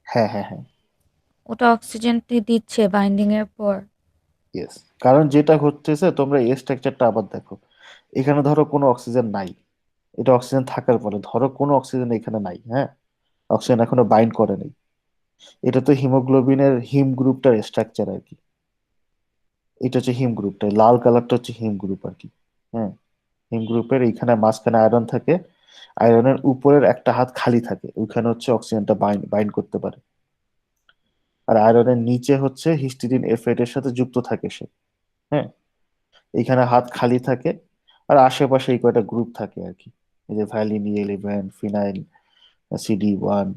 হ্যাঁ হ্যাঁ হ্যাঁ,
ওটা অক্সিজেন দিচ্ছে বাইন্ডিং এর পর?
ইয়েস। কারণ যেটা ঘটতেছে, তোমরা এই স্ট্রাকচারটা আবার দেখো, এখানে ধরো কোনো অক্সিজেন নাই, এটা অক্সিজেন থাকার পরে ধরো কোনো অক্সিজেন এখানে নাই, হ্যাঁ অক্সিজেন এখনো বাইন্ড করে নাই, এটা তো হিমোগ্লোবিনের হিম গ্রুপটার স্ট্রাকচার আর কি। এটা হচ্ছে হিম গ্রুপটা, লাল কালারটা হচ্ছে হিম গ্রুপ আর কি। হ্যাঁ, হিম গ্রুপের এইখানে মাঝখানে আয়রন থাকে, আয়রনের উপরের একটা হাত খালি থাকে, ওইখানে হচ্ছে অক্সিজেনটা বাইন্ড করতে পারে। আর আয়রনের নিচে হচ্ছে হিস্টিডিন F8 এর সাথে যুক্ত থাকে সে। হ্যাঁ, এইখানে হাত খালি থাকে, আর আশেপাশে এই কয়টা গ্রুপ থাকে আর কি, এই যে valine E11, phenyl, CD1,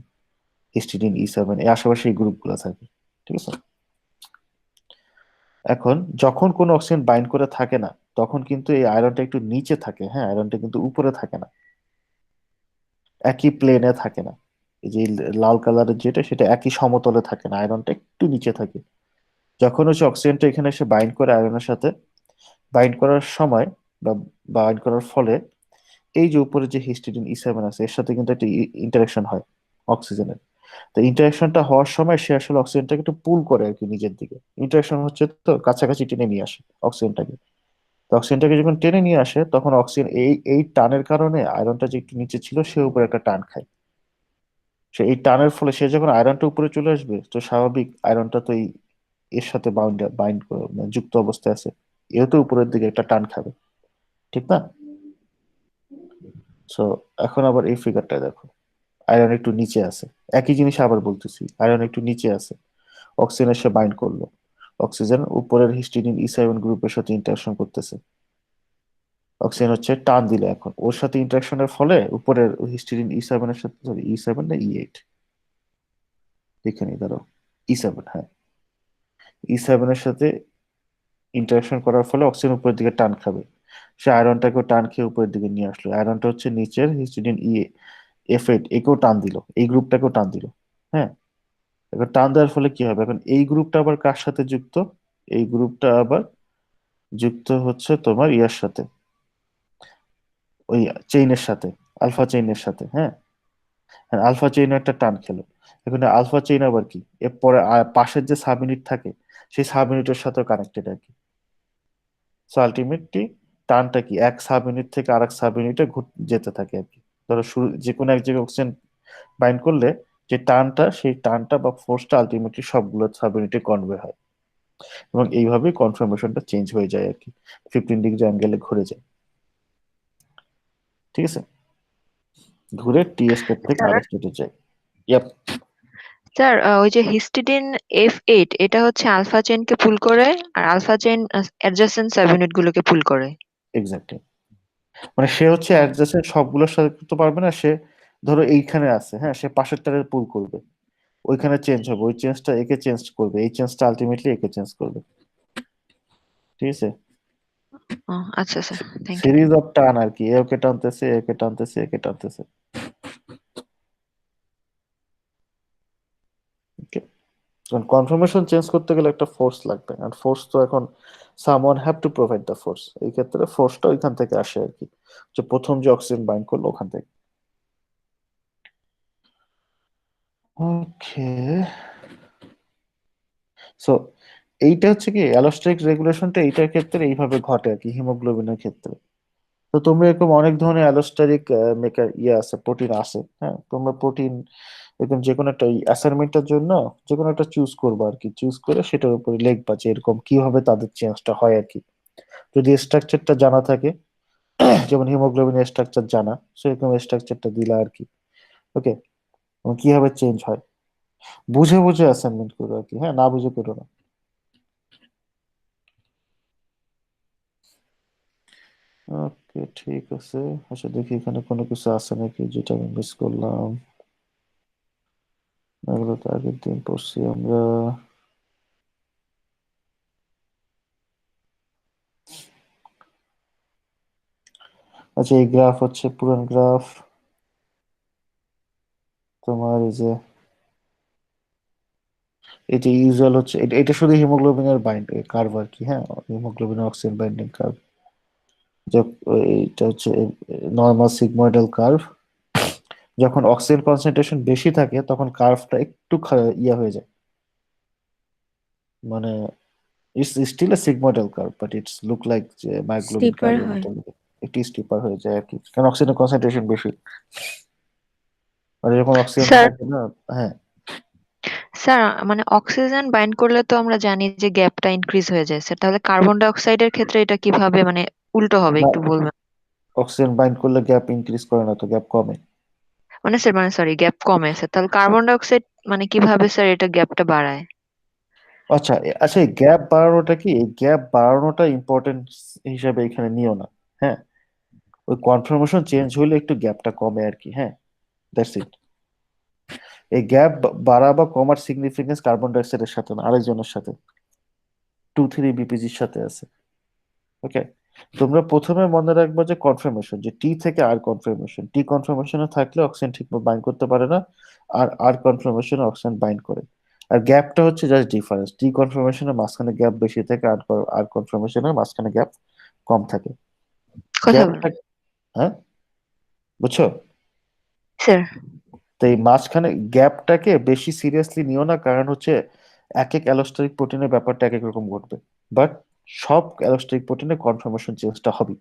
histidine E7, এই আশেপাশে এই গ্রুপগুলো থাকে। ঠিক আছে, এখন যখন কোনো অক্সিজেন বাইন্ড করে থাকে না, তখন কিন্তু এই আয়রনটা একটু নিচে থাকে। হ্যাঁ, আয়রনটা কিন্তু উপরে থাকে না, একই প্লেনে থাকে না। এই যে লাল কালারের যেটা, সেটা একই সমতলে থাকে না, আয়রনটা একটু নিচে থাকে। যখন হচ্ছে অক্সিজেনটা এখানে এসে বাইন্ড করে আয়রনের সাথে, বাইন্ড করার সময় বা বাইন্ড করার ফলে এই যে উপরে যে হিস্টিডিন E7 আছে, এর সাথে কিন্তু একটা ইন্টারাকশন হয় অক্সিজেনের। তো ইন্টারাকশনটা হওয়ার সময় সে আসলে অক্সিজেনটাকে একটু পুল করে আর কি নিজের দিকে, ইন্টারাকশন হচ্ছে তো কাছাকাছি টেনে নিয়ে আসে অক্সিজেনটাকে। তো অক্সিজেনটাকে যখন টেনে নিয়ে আসে, তখন অক্সিজেন এই এই টানের কারণে আয়রনটা যে একটু নিচে ছিল সে উপরে একটা টান খায়। সে এই টানের ফলে সে যখন আয়রনটা উপরে চলে আসবে, তো স্বাভাবিক আয়রনটা তো এই এর সাথে বাইন্ড যুক্ত অবস্থায় আছে, এও তো উপরের দিকে একটা টান খাবে, ঠিক না? সো এখন আবার এই ফিগারটা দেখো, আয়রন একটু নিচে আছে, একই জিনিস আবার বলতেছি, আয়রন একটু নিচে আছে, অক্সিজেনের সাথে বাইন্ড করলো, অক্সিজেন উপরের হিস্টিডিন E7 গ্রুপের সাথে ইন্টারঅ্যাকশন করতেছে, অক্সিজেন হচ্ছে টান দিলে এখন ওর সাথে ইন্টারঅ্যাকশনের ফলে উপরের হিস্টিডিন E7 এর সাথে, সরি E7 না E8, দেখে নি ধরো, E7, হ্যাঁ, E7 এর সাথে ইন্টারঅ্যাকশন করার ফলে অক্সিজেন উপরের দিকে টান খাবে, সে আয়রনটাকেও টান খেয়ে উপরের দিকে নিয়ে আসলো, আয়রনটা হচ্ছে নিচের হিস্টিডিন F8 একেও টান দিল, এই গ্রুপটাকেও টান দিল, হ্যাঁ। এখন টান দেওয়ার ফলে কি হবে, এখন এই গ্রুপটা আবার কার সাথে যুক্ত, এই গ্রুপটা আবার যুক্ত হচ্ছে তোমার ইয়ার সাথে, ওই চেইনের সাথে, আলফা চেইনের সাথে, হ্যাঁ। আলফা চেইন একটা টান খেলো, এখন আলফা চেইন আবার কি, এরপরে পাশের যে সাব ইউনিট থাকে সেই সাব ইউনিটের সাথে কানেক্টেড আর কি। সো আলটিমেটলি টানটা কি এক সাব ইউনিট থেকে আরেক সাব ইউনিটে যেতে থাকে আর কি। ধরো শুরু যে কোনো এক জায়গায় অক্সিজেন বাইন্ড করলে যে টানটা, সেই টানটা বা ফোর্সটা আলটিমেটলি সবগুলো সাব ইউনিটে কনভে হয়, এবং এইভাবেই কনফার্মেশনটা চেঞ্জ হয়ে যায় আর কি, 15 ডিগ্রি অ্যাঙ্গেলে ঘুরে যায়, ঠিক আছে, ঘুরে টি স্টেট থেকে
স্যার
আর স্টেটে যায়। ইয়াপ।
স্যার ওই যে হিস্টিডিন F8 এটা হচ্ছে আলফা চেইনকে পুল করে, আর আলফা চেইন অ্যাডজাসেন্ট সাবইউনিট গুলোকে পুল করে।
এক্স্যাক্টলি, মানে সে হচ্ছে অ্যাডজাসেন্ট সবগুলোর সাথে করতে পারবে না, সে ধরো এইখানে আছে, হ্যাঁ, সে পাশেরটারে পুল করবে, ওইখানে চেঞ্জ হবে, ওই চেঞ্জটা একে চেঞ্জ করবে, এই চেঞ্জটা আলটিমেটলি একে চেঞ্জ করবে, ঠিক আছে।
ও আচ্ছা sir, thank you.
Series of টান আর কি, এ ওকে টানতেছে, একে টানতেছে, একে টানতেছে, ওকে। কারণ কনফার্মেশন চেঞ্জ করতে গেলে একটা ফোর্স লাগবে, আর ফোর্স তো এখন someone have to provide the force, এই ক্ষেত্রে ফোর্সটা ওইখান থেকে আসে আর কি, যে প্রথম যে অক্সিজেন বাইন্ড করলো ওখান থেকে। ওকে, সো এইটা হচ্ছে কি অ্যালোস্টেরিক রেগুলেশনটা এইটার ক্ষেত্রে এইভাবে ঘটে আর কি, হিমোগ্লোবিনের ক্ষেত্রে। তো তোমরা এরকম অনেক ধরনের অ্যালোস্টেরিক মেকার আছে, প্রোটিন আছে, হ্যাঁ, তোমরা প্রোটিন এরকম যে কোনো একটা অ্যাসাইনমেন্টের জন্য যে কোনো একটা চুজ করবো আর কি, চুজ করে সেটার উপরে লিখবা যে এরকম কিভাবে তাদের চেঞ্জটা হয় আর কি। যদি স্ট্রাকচারটা জানা থাকে, যেমন হিমোগ্লোবিনের স্ট্রাকচার জানা, সেরকম স্ট্রাকচারটা দিলা আর কি, ওকে, এবং কিভাবে চেঞ্জ হয় বুঝে বুঝে অ্যাসাইনমেন্ট করো আর কি, হ্যাঁ, না বুঝে করো না। ওকে, ঠিক আছে। আচ্ছা দেখি এখানে কোনো কিছু আছে নাকি যেটা আমি মিস করলাম, এগুলো তো আগের দিন পড়ছি আমরা। আচ্ছা এই গ্রাফ হচ্ছে পুরান গ্রাফ, তোমার এই যে এটা ইউজুয়াল হচ্ছে, এটা শুধু হিমোগ্লোবিনের বাইন্ড কার্ভ আর কি, হ্যাঁ, হিমোগ্লোবিনের অক্সিজেন বাইন্ডিং কার্ভ, এইটা হচ্ছে নর্মাল সিগময়েডাল কার্ভ। যখন অক্সিজেন কনসেন্ট্রেশন বেশি থাকে তখন কার্ভটা একটু ইয়া হয়ে যায়, মানে it's still a sigmoidal curve but it's look like যে মায়োগ্লোবিন
স্টিপার
কার্ভের
হয়।
মতো look, একটু স্টিপার হয়ে যায় আর কি, কারণ অক্সিজেন কনসেন্ট্রেশন বেশি, আর যখন অক্সিজেন
স্যার
থাকে না, হ্যাঁ।
স্যার মানে অক্সিজেন বাইন্ড করলে তো আমরা জানি যে গ্যাপটা ইনক্রিজ হয়ে যায় স্যার, তাহলে কার্বন ডাই অক্সাইডের ক্ষেত্রে এটা কিভাবে মানে উল্টো হবে
না,
একটু বলবেন?
অক্সিজেন বাইন্ড করলে গ্যাপ ইনক্রিজ করে না তো, গ্যাপ কমে।
মানে স্যার মানে সরি গ্যাপ কমে স্যার, তাহলে কার্বন ডাই অক্সাইড মানে কিভাবে স্যার এটা গ্যাপটা বাড়ায়?
আচ্ছা আচ্ছা, এই গ্যাপ বাড়ানোটা কি, এই গ্যাপ বাড়ানোটা ইম্পর্টেন্ট হিসাবে এখানে নিও না, হ্যাঁ, ওই কনফার্মেশন চেঞ্জ হলে একটু গ্যাপটা কমে আর কি, হ্যাঁ, দ্যাটস ইট। এই গ্যাপ বাড়া বা কমার সিগনিফিকেন্স কার্বন ডাইঅক্সাইডের সাথে না, আরেকজনের সাথে, 2,3 BPGর সাথে আছে, ওকে। তোমরা প্রথমে মনে রাখবে যে কনফার্মেশন, যে টি থেকে আর কনফার্মেশন, টি কনফার্মেশনে থাকলে অক্সিজেন ঠিকমতো বাইন্ড করতে পারে না, আর আর কনফার্মেশনে অক্সিজেন বাইন্ড করে। আর গ্যাপটা হচ্ছে জাস্ট ডিফারেন্স, টি কনফার্মেশনের মাঝখানে গ্যাপ বেশি থাকে, আর আর কনফার্মেশনের মাঝখানে গ্যাপ কম থাকে।
কথা বলেন
গ্যাপটা, হ্যাঁ, বুঝছো?
স্যার।
তো এই মাঝখানে গ্যাপটাকে বেশি সিরিয়াসলি নিও না, কারণ হচ্ছে এক এক অ্যালোস্টেরিক প্রোটিনের ব্যাপারটা এক এক রকম ঘটবে, বাট সব অ্যালোস্টেরিক প্রোটিনে কনফার্মেশন চেঞ্জটা হবে,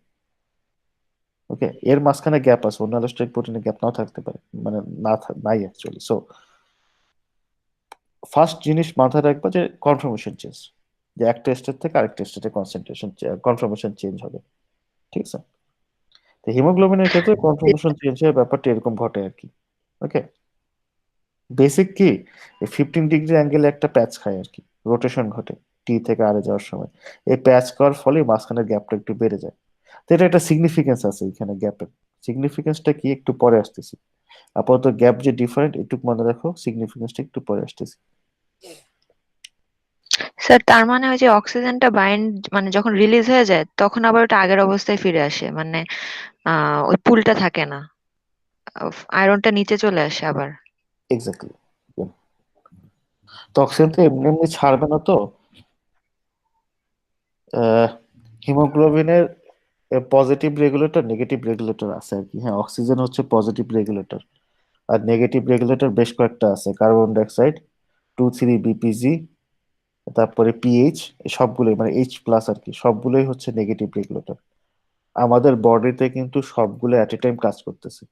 ওকে। এর মাঝখানে গ্যাপ আছে, অন্য অ্যালোস্টেরিক প্রোটিনে গ্যাপ নাও থাকতে পারে, মানে নাই অ্যাকচুয়ালি। সো ফার্স্ট জিনিস মাথায় রাখবা যে কনফার্মেশন চেঞ্জ, যে একটা স্টেট থেকে আরেকটা স্টেটে কনসেন্ট্রেশন কনফার্মেশন চেঞ্জ হবে, ঠিক আছে? তো হিমোগ্লোবিনের ক্ষেত্রে কনফার্মেশন চেঞ্জের ব্যাপারটা এরকম ঘটে আর কি। ওকে, বেসিক কি, 15 ডিগ্রি অ্যাঙ্গেলে একটা প্যাচ খায় আর কি, রোটেশন ঘটে টি থেকে আরে যাওয়ার সময়। এই প্যাচ খাওয়ার ফলে মাঝখানের গ্যাপটা একটু বেড়ে যায়। তো এটা একটা সিগনিফিকেন্স আছে এখানে, গ্যাপের সিগনিফিকেন্সটা কি একটু পরে আসতেছি। আপাতত গ্যাপ যে ডিফারেন্ট একটু মনে রাখো, সিগনিফিকেন্সটা একটু পরে আসতেছি।
স্যার তার মানে ওই যে অক্সিজেনটা বাইন্ড মানে যখন রিলিজ হয়ে যায় তখন আবার ওটা আগের অবস্থায় ফিরে আসে, মানে ওই পুলটা থাকে না, আয়রনটা নিচে চলে আসে আবার।
এক্স্যাক্টলি। তো অক্সিজেন তো এমনি এমনি ছাড়বে না তো। হিমোগ্লোবিনের পজিটিভ রেগুলেটর নেগেটিভ রেগুলেটর আছে আর কি। হ্যাঁ, অক্সিজেন হচ্ছে পজিটিভ রেগুলেটর, আর নেগেটিভ রেগুলেটর বেশ কয়েকটা আছে, কার্বন ডাইঅক্সাইড, 2,3-BPG, তারপরে পিএইচ, সবগুলোই মানে H+ আর কি, সবগুলোই হচ্ছে নেগেটিভ রেগুলেটর। আমাদের বডিতে কিন্তু সবগুলো এট এ টাইম কাজ করতেছে।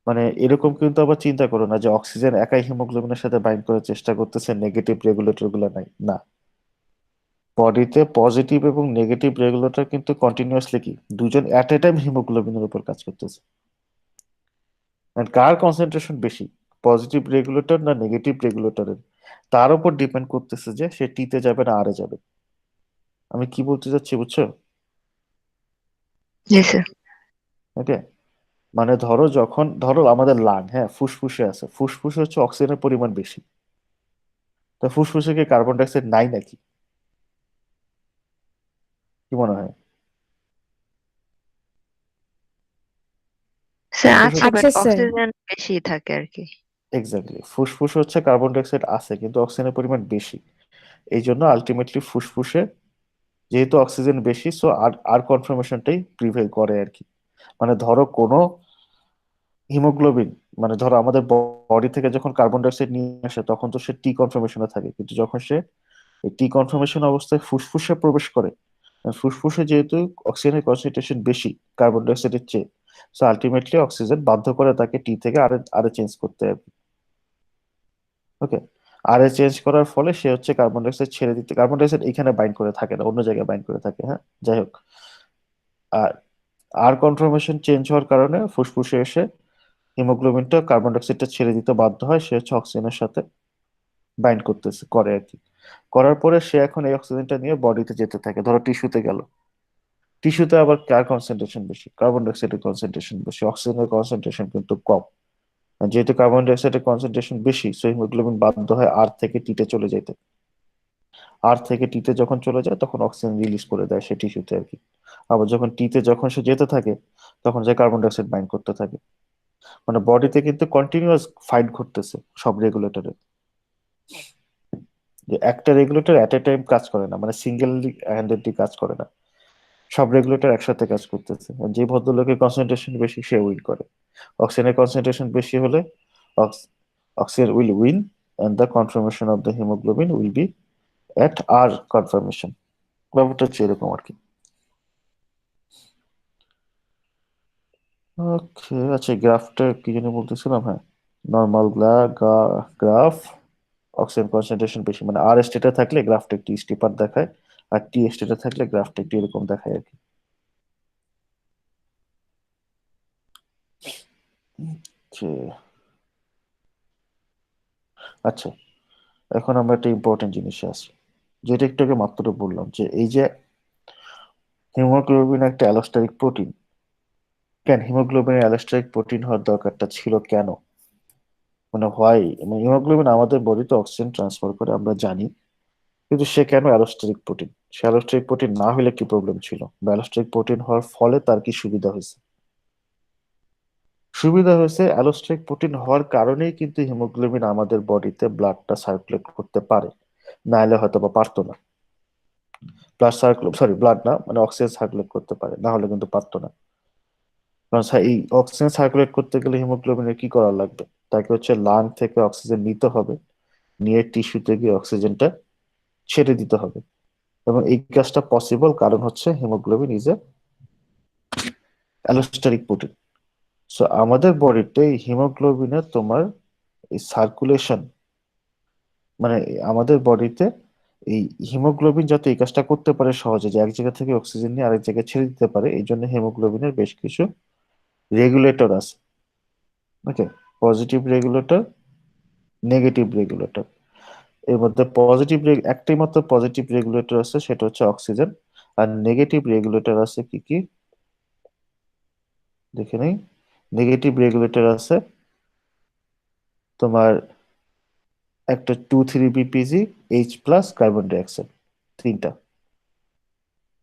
মানে এরকম কিন্তু আবার চিন্তা করো না যে অক্সিজেন একাই হিমোগ্লোবিনের সাথে বাইন্ড করার চেষ্টা করতেছে, নেগেটিভ রেগুলেটর গুলো নাই, না। বডিতে পজিটিভ এবং নেগেটিভ রেগুলেটর কিন্তু কন্টিনিউয়াসলি কি দুজন এট এ টাইম হিমোগ্লোবিনের উপর কাজ করতেছে। আর কার কনসেন্ট্রেশন বেশি, পজিটিভ রেগুলেটর না নেগেটিভ রেগুলেটরের, তার উপর ডিপেন্ড করতেছে যে সে টিতে যাবে না আরে যাবে। আমি কি বলতে চাচ্ছি বুঝছো?
জি স্যার।
ওকে, মানে ধরো আমাদের লাং, হ্যাঁ, ফুসফুসে আছে, ফুসফুসে হচ্ছে অক্সিজেনের পরিমাণ বেশি। তো ফুসফুসে কি কার্বন ডাইঅক্সাইড নাই নাকি? কি মনে হয়?
স্যার
ফুসফুসে,
আছে, বাট
আছে স্যার।
অক্সিজেন বেশি থাকে আর কি।
এক্স্যাক্টলি, ফুসফুসে হচ্ছে কার্বন ডাইঅক্সাইড আছে কিন্তু অক্সিজেনের পরিমাণ বেশি। এই জন্য আলটিমেটলি ফুসফুসে যেহেতু অক্সিজেন বেশি, সো আর আর কনফার্মেশনটাই প্রিভেল করে আর কি। মানে ধরো কোনো হিমোগ্লোবিন, মানে ধরো আমাদের বডি থেকে যখন কার্বন ডাইঅক্সাইড নিয়ে আসে তখন তো সে টি কনফার্মেশনে থাকে, কিন্তু যখন সে এই টি কনফার্মেশন অবস্থায় ফুসফুসে প্রবেশ করে, ফুসফুসে যেহেতু অক্সিজেনের কনসেন্ট্রেশন বেশি কার্বন ডাইঅক্সাইডের চেয়ে, সো আলটিমেটলি অক্সিজেন বাধ্য করে তাকে টি থেকে আরে আরে চেঞ্জ করতে হবে। ওকে, আরে চেঞ্জ করার ফলে সে হচ্ছে কার্বন ডাইঅক্সাইড ছেড়ে দিতে, কার্বন ডাইঅক্সাইড এখানে বাইন্ড করে থাকে না, অন্য জায়গায় বাইন্ড করে থাকে, হ্যাঁ, যাই হোক। আর আর কনফার্মেশন চেঞ্জ হওয়ার কারণে ফুসফুসে এসে হিমোগ্লোবিনটা কার্বন ডাইঅক্সাইডটা ছেড়ে দিতে বাধ্য হয়, সে হচ্ছে অক্সিজেনের সাথে বাইন্ড করতেছে করে আর কি। করার পরে সে এখন এই অক্সিজেনটা নিয়ে বডিতে যেতে থাকে, ধরো টিস্যুতে গেল। টিস্যুতে আবার কার কনসেন্ট্রেশন বেশি, কার্বন ডাইঅক্সাইডের কনসেন্ট্রেশন বেশি, অক্সিজেনের কনসেন্ট্রেশন কিন্তু কম। আর যেহেতু কার্বন ডাইঅক্সাইডের কনসেন্ট্রেশন বেশি, সো হিমোগ্লোবিন বাধ্য হয় আর থেকে টিতে চলে যেতে। আর থেকে টিতে যখন চলে যায় তখন অক্সিজেন রিলিজ করে দেয় সে টিস্যুতে আর কি। আবার যখন টিতে যখন সে যেতে থাকে তখন সে কার্বন ডাইঅক্সাইড বাইন্ড করতে থাকে। মানে বডিতে কিন্তু কন্টিনিউয়াস ফাইট ঘটতেছে সব রেগুলেটরের, যে একটা রেগুলেটর এট এ টাইম কাজ করে না, মানে সিঙ্গেল হ্যান্ডেডলি কাজ করে না, সব রেগুলেটর একসাথে কাজ করতেছে। আর যে ভদ্রলোকের কনসেন্ট্রেশন বেশি সে উইন করে। অক্সিজেনের কনসেন্ট্রেশন বেশি হলে oxygen will win and the conformation of the haemoglobin will be at R conformation. ব্যাপারটা হচ্ছে এরকম আর কি। ওকে, আচ্ছা, গ্রাফটা কি জানি বলতেছিলাম, হ্যাঁ, নর্মাল গ্রাফ, অক্সিজেন কনসেন্ট্রেশন বেশি মানে আর স্টেটে থাকলে গ্রাফটা একটু স্টিপার দেখায়, আর টি স্টেটে থাকলে গ্রাফটা একটু এরকম দেখায় আর কি। যে, আচ্ছা, এখন আমরা একটা ইম্পর্টেন্ট জিনিসে আসি, যেটা একটু আগে মাত্র বললাম, যে এই যে হিমোগ্লোবিন একটা অ্যালোস্টারিক প্রোটিন, কেন হিমোগ্লোবিনের অ্যালোস্টারিক প্রোটিন হওয়ার দরকারটা ছিল কেন? মানে হোয়াই, মানে হিমোগ্লোবিন আমাদের বডিতে অক্সিজেন ট্রান্সফার করে আমরা জানি, কিন্তু সে কেন অ্যালোস্টারিক প্রোটিন? সে অ্যালোস্টারিক প্রোটিন না হলে কি প্রবলেম ছিল, বা অ্যালোস্টারিক প্রোটিন হওয়ার ফলে তার কি সুবিধা হয়েছে? সুবিধা হয়েছে, অ্যালোস্টারিক প্রোটিন হওয়ার কারণেই কিন্তু হিমোগ্লোবিন আমাদের বডিতে ব্লাডটা সার্কুলেট করতে পারে, নাহলে হয়তো বা পারতো না। ব্লাড না, মানে অক্সিজেন সার্কুলেট করতে পারে, না হলে কিন্তু পারতো না। কারণ এই অক্সিজেন সার্কুলেট করতে গেলে হিমোগ্লোবিনের কি করা লাগবে, তাকে হচ্ছে লাং থেকে অক্সিজেন নিতে হবে, নিয়ে টিস্যুতে গিয়ে অক্সিজেনটা ছেড়ে দিতে হবে। এবং এই কাজটা পসিবল কারণ হচ্ছে haemoglobin is a allosteric protein. So আমাদের বডিতে হিমোগ্লোবিনে তোমার এই সার্কুলেশন, মানে আমাদের বডিতে এই হিমোগ্লোবিন যাতে এই কাজটা করতে পারে সহজে, যে এক জায়গা থেকে অক্সিজেন নিয়ে আরেক জায়গায় ছেড়ে দিতে পারে, এই জন্য হিমোগ্লোবিনের বেশ কিছু রেগুলেটর আছে। ওকে, পজিটিভ রেগুলেটর, নেগেটিভ রেগুলেটর। এর মধ্যে একটাই মাত্র পজিটিভ রেগুলেটর আছে, সেটা হচ্ছে অক্সিজেন। আর নেগেটিভ রেগুলেটর আছে কি কি দেখে নেই। নেগেটিভ রেগুলেটর আছে তোমার একটা 2,3-BPG, H+ কার্বন ডাইঅক্সাইড, তিনটা।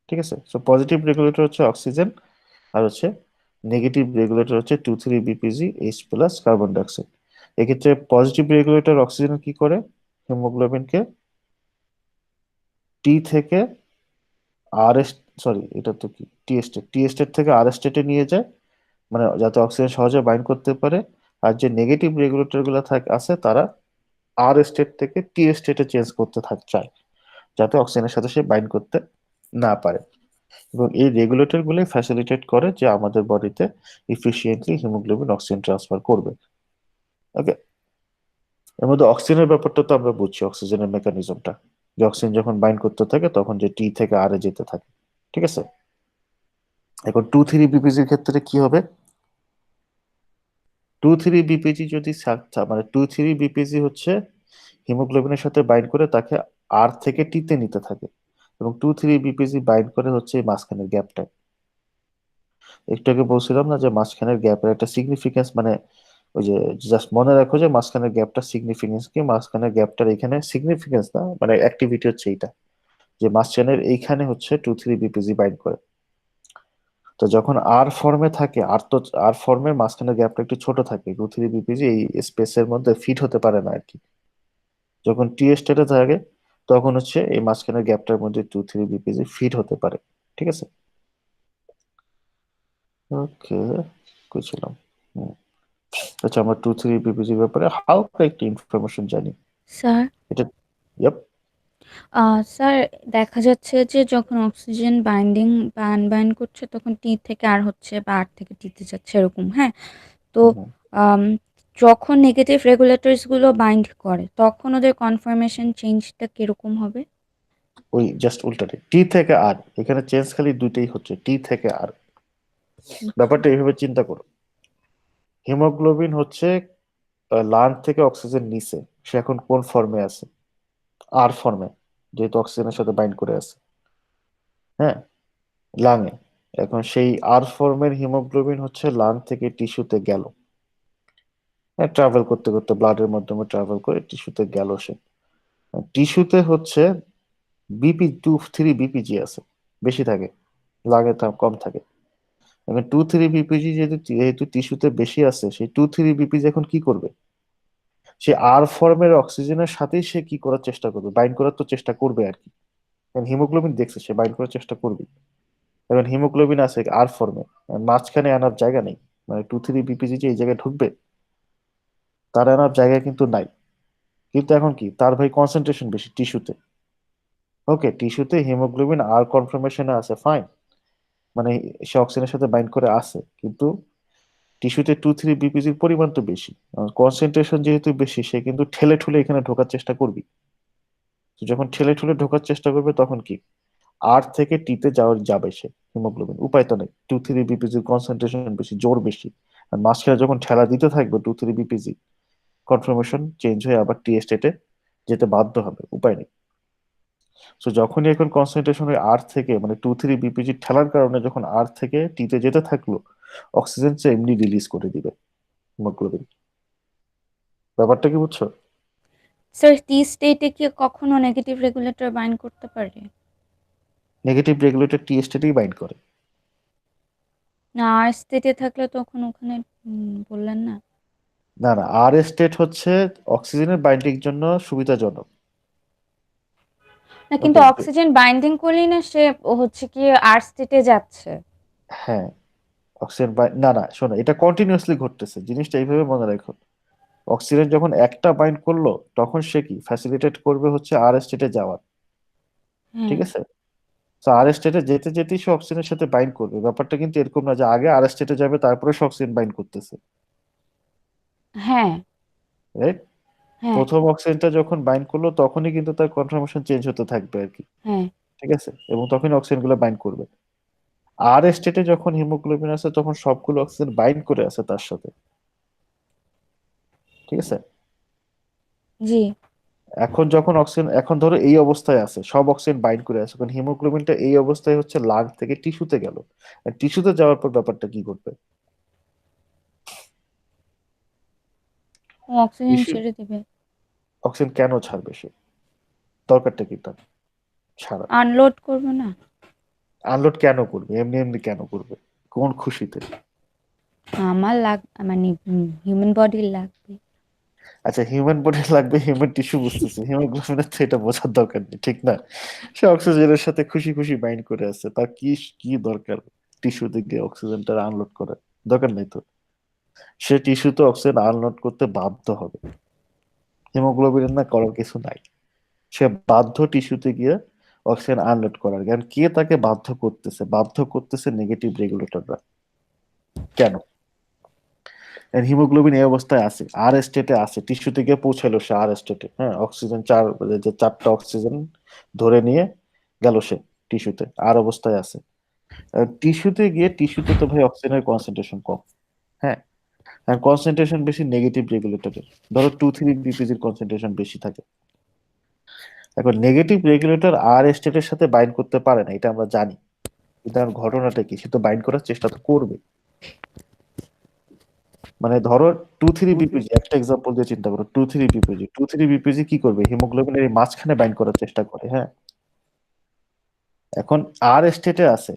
ঠিক আছে, সো পজিটিভ রেগুলেটর হচ্ছে অক্সিজেন, আর হচ্ছে নেগেটিভ রেগুলেটর হচ্ছে 2,3-BPG, H+ কার্বন ডাইঅক্সাইড। এক্ষেত্রে পজিটিভ রেগুলেটর অক্সিজেন কি করে, হিমোগ্লোবিনকে টি থেকে আর এস, সরি এটা তো কি, টি স্টেট থেকে আর স্টেটে নিয়ে যায়, মানে যাতে অক্সিজেন সহজে বাইন্ড করতে পারে। আর যে নেগেটিভ রেগুলেটর গুলো আছে তারা আর স্টেট থেকে টি স্টেটে চেঞ্জ করতে চায়, যাতে অক্সিজেনের সাথে সে বাইন্ড করতে না পারে। এবং এই রেগুলেটর গুলোই ফ্যাসিলিটেট করে যে আমাদের বডিতে ইফিসিয়েন্টলি হিমোগ্লোবিন অক্সিজেন ট্রান্সফার করবে। ওকে, এর মধ্যে অক্সিজেনের ব্যাপারটা তো আমরা বুঝছি, অক্সিজেনের মেকানিজমটা, যে অক্সিজেন যখন বাইন্ড করতে থাকে তখন যে টি থেকে আর এ যেতে থাকে। ঠিক আছে, এখন 2,3-BPGর ক্ষেত্রে কি হবে, 2,3-BPG যদি মানে 2,3-BPG হচ্ছে হিমোগ্লোবিনের সাথে বাইন্ড করে তাকে আর থেকে টিতে নিতে থাকে, এবং 2,3-BPG বাইন্ড করে হচ্ছে এই মাঝখানের গ্যাপটা। একটু আগে বলছিলাম না যে মাঝখানের গ্যাপের একটা সিগনিফিকেন্স, মানে ওই যে জাস্ট মনে রাখো যে মাঝখানের গ্যাপটা সিগনিফিকেন্স কি, মাঝখানের গ্যাপটার এখানে সিগনিফিকেন্স না, মানে অ্যাক্টিভিটি হচ্ছে এইটা, যে মাঝখানের এইখানে হচ্ছে 2,3-BPG বাইন্ড করে। তো যখন আর ফর্মে থাকে, আর ফর্মের মাঝখানের গ্যাপটা একটু ছোট থাকে, 2,3-BPG এই স্পেসের মধ্যে ফিট হতে পারে না আর কি। যখন টি স্টেটে থাকে তখন হচ্ছে এই মাঝখানের গ্যাপটার মধ্যে 2,3-BPG ফিট হতে পারে। ঠিক আছে, ওকে, বুঝলাম। হুম, আচ্ছা, আমরা 2,3-BPGর ব্যাপারে হালকা একটু ইনফরমেশন জানি।
স্যার
এটা, ইয়াপ,
স্যার দেখা যাচ্ছে যে যখন অক্সিজেন বাইন্ডিং বা আনবাইন্ড করছে তখন টি থেকে আর হচ্ছে বা আর থেকে টিতে যাচ্ছে এরকম, হ্যাঁ। তো আম, যখন নেগেটিভ রেগুলেটরস গুলো বাইন্ড করে তখন ওদের কনফার্মেশন চেঞ্জটা কিরকম হবে?
ওই জাস্ট উল্টাটে, টি থেকে আর, এখানে চেঞ্জ খালি দুইটাই হচ্ছে, টি থেকে আর। ব্যাপারটা এইভাবে চিন্তা করো, হিমোগ্লোবিন হচ্ছে লাং থেকে অক্সিজেন নিছে, সে এখন কোন ফর্মে আছে, আর ফর্মে, যেহেতু অক্সিজেনের সাথে বাইন্ড করে আছে, হ্যাঁ, লাঙে। এখন সেই আর ফর্মের হিমোগ্লোবিন হচ্ছে লাং থেকে টিস্যুতে গেল, হ্যাঁ, ট্রাভেল করতে করতে ব্লাডের মাধ্যমে ট্রাভেল করে টিস্যুতে গেল সে। টিস্যুতে হচ্ছে BPG আছে, বেশি থাকে, লাগে কম থাকে। এখন 2,3-BPG যেহেতু যেহেতু টিস্যুতে বেশি আছে, সেই 2,3-BPG এখন কি করবে, সে আর ফর্মের অক্সিজেনের সাথেই সে কি করার চেষ্টা করবে, বাইন্ড করার তো চেষ্টা করবে আর কি। কারণ হিমোগ্লোবিন দেখছে, সে বাইন্ড করার চেষ্টা করবে। এখন হিমোগ্লোবিন আছে আর ফর্মে, মাঝখানে আনার জায়গা নেই, মানে 2,3-BPG যে এই জায়গায় ঢুকবে, তার আনার জায়গা কিন্তু নাই। কিন্তু এখন কি, তার ভাই কনসেন্ট্রেশন বেশি টিস্যুতে। ওকে, টিস্যুতে হিমোগ্লোবিন আর কনফার্মেশনে আছে, ফাইন, মানে সে অক্সিজেনের সাথে বাইন্ড করে আছে, কিন্তু টিস্যুতে 2,3-BPGর পরিমাণ তো বেশি, কনসেন্ট্রেশন যেহেতু বেশি, সে কিন্তু ঠেলে ঠুলে এখানে ঢোকার চেষ্টা করবে। তো যখন ঠেলে ঠুলে ঢোকার চেষ্টা করবে তখন কি, আর থেকে টিতে যাবে সে হিমোগ্লোবিন, উপায় তো নেই, 2,3-BPGর কনসেন্ট্রেশন বেশি, জোর বেশি। আর মাঝখানে যখন ঠেলা দিতে থাকবে 2,3-BPG, কনফার্মেশন চেঞ্জ হয়ে আবার টি স্টেটে যেতে বাধ্য হবে, উপায় নেই। সো যখনই এখন কনসেন্ট্রেশন ওই আর থেকে, মানে 2,3-BPG ঠেলার কারণে যখন আর থেকে টিতে যেতে থাকলো, অক্সিজেন সে এমনি রিলিজ করে দিবে হিমোগ্লোবিন। ব্যাপারটা কি বুঝছো?
স্যার টি স্টেটে কি কখনো নেগেটিভ রেগুলেটর বাইন্ড করতে পারে?
নেগেটিভ রেগুলেটর টি স্টেটেই বাইন্ড করে।
না আর স্টেটে থাকলে তখন ওখানে বললেন না।
না না, আর স্টেট হচ্ছে অক্সিজেনের বাইন্ডিং জন্য সুবিধাজনক।
না কিন্তু
ওকে,
অক্সিজেন বাইন্ডিং করলেই না সে হচ্ছে কি আর স্টেটে যাচ্ছে।
হ্যাঁ, অক্সিজেন না না, শোনো, এটা কন্টিনিউয়াসলি ঘটতেছে, জিনিসটা এইভাবে মনে রাখো। অক্সিজেন যখন একটা বাইন্ড করলো তখন সে কি ফ্যাসিলিটেট করবে হচ্ছে আর স্টেটে যাওয়ার।
হ্যাঁ
ঠিক আছে, তো আর স্টেটে যেতে যেতেই সে অক্সিজেনের সাথে বাইন্ড করবে, ব্যাপারটা কিন্তু এরকম না যে আগে আর স্টেটে যাবে তারপরে সে অক্সিজেন বাইন্ড করতেছে।
হ্যাঁ
রাইট?
হ্যাঁ,
প্রথম অক্সিজেনটা যখন বাইন্ড করলো তখনই কিন্তু তার কনফার্মেশন চেঞ্জ হতে থাকবে আর কি,
হ্যাঁ।
ঠিক আছে? এবং তখনই অক্সিজেন গুলো বাইন্ড করবে। আর স্টেটে যখন হিমোগ্লোবিন আছে তখন সবগুলো অক্সিজেন বাইন্ড করে আছে তার সাথে, ঠিক আছে?
জি।
এখন যখন অক্সিজেন, এখন ধরো এই অবস্থায় আছে, সব অক্সিজেন বাইন্ড করে আছে, কারণ হিমোগ্লোবিনটা এই অবস্থায় হচ্ছে লাং থেকে টিস্যুতে গেল, আর টিস্যুতে যাওয়ার পর ব্যাপারটা কি করবে?
ও অক্সিজেন
টিস্যু
ছেড়ে দিবে।
অক্সিজেন কেন ছাড়বে সে? দরকারটা কি তার ছাড়া?
আনলোড করবে না?
আনলোড কেন করবে? এমনি এমনি কেন করবে? কোন খুশিতে?
মানে হিউম্যান বডির লাগবে।
আচ্ছা, হিউম্যান বডি লাগবে, হিউম্যান টিস্যু বুঝতেছে, হিমোগ্লোবিনের তো এটা বোঝার দরকার নেই, ঠিক না? সে অক্সিজেনের সাথে খুশি খুশি বাইন্ড করে আছে, তার কি কি দরকার টিস্যুতে গিয়ে অক্সিজেনটা আনলোড করার? দরকার নেই তো। সে টিস্যুতে অক্সিজেন আনলোড করতে বাধ্য হবে, হিমোগ্লোবিনের না করার কিছু নাই। সে বাধ্য টিস্যুতে গিয়ে অক্সিজেন আনলোড করার। কারণ কে তাকে বাধ্য করতেছে? বাধ্য করতেছে নেগেটিভ রেগুলেটররা। কেন? হিমোগ্লোবিন এই অবস্থায় আছে, আর স্টেটে আছে, টিস্যুতে গিয়ে পৌঁছালো সে আর স্টেটে, হ্যাঁ, অক্সিজেন যে চারটা অক্সিজেন ধরে নিয়ে গেল সে টিস্যুতে, আর অবস্থায় আছে। টিস্যুতে গিয়ে, টিস্যুতে তো ভাই অক্সিজেনের কনসেন্ট্রেশন কম, হ্যাঁ, আর কনসেন্ট্রেশন বেশি নেগেটিভ রেগুলেটরের। ধরো 2,3-BPG কনসেন্ট্রেশন বেশি থাকে। এখন নেগেটিভ রেগুলেটর আর স্টেটের সাথে বাইন্ড করতে পারে না, এটা আমরা জানি, কিন্তু আর ঘটনাটা কি, সে তো বাইন্ড করার চেষ্টা তো করবে। মানে ধরো 2,3-BPG, একটা এক্সাম্পল দিয়ে চিন্তা করো, 2,3-BPG কি করবে? হিমোগ্লোবিনের এই মাঝখানে বাইন্ড করার চেষ্টা করে, হ্যাঁ। এখন আর স্টেটে আছে,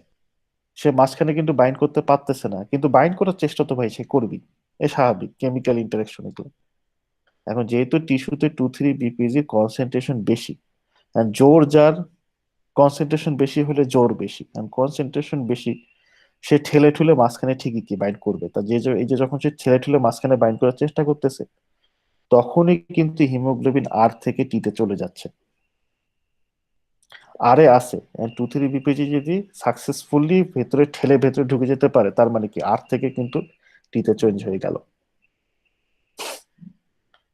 সে মাঝখানে কিন্তু বাইন্ড করতে পারতেছে না, কিন্তু বাইন্ড করার চেষ্টা তো ভাই সে করবি, এ স্বাভাবিক কেমিক্যাল ইন্টারাকশন এগুলো। এখন যেহেতু টিস্যুতে 2,3-BPG কনসেন্ট্রেশন বেশি, and জোর যার, কনসেন্ট্রেশন বেশি হলে জোর বেশি, and কনসেন্ট্রেশন বেশি, সে ঠেলে ঠুলে মাঝখানে ঠিকই কি বাইন্ড করবে। তা এই যে যখন সে ঠেলে ঠুলে মাঝখানে বাইন্ড করার চেষ্টা করতেছে, তখনই কিন্তু হিমোগ্লোবিন আর থেকে টিতে চলে যাচ্ছে। আরে আছে 2,3-BPG যদি সাকসেসফুলি ভেতরে ঠেলে ভেতরে ঢুকে যেতে পারে, তার মানে কি আর থেকে কিন্তু টিতে চেঞ্জ হয়ে গেল।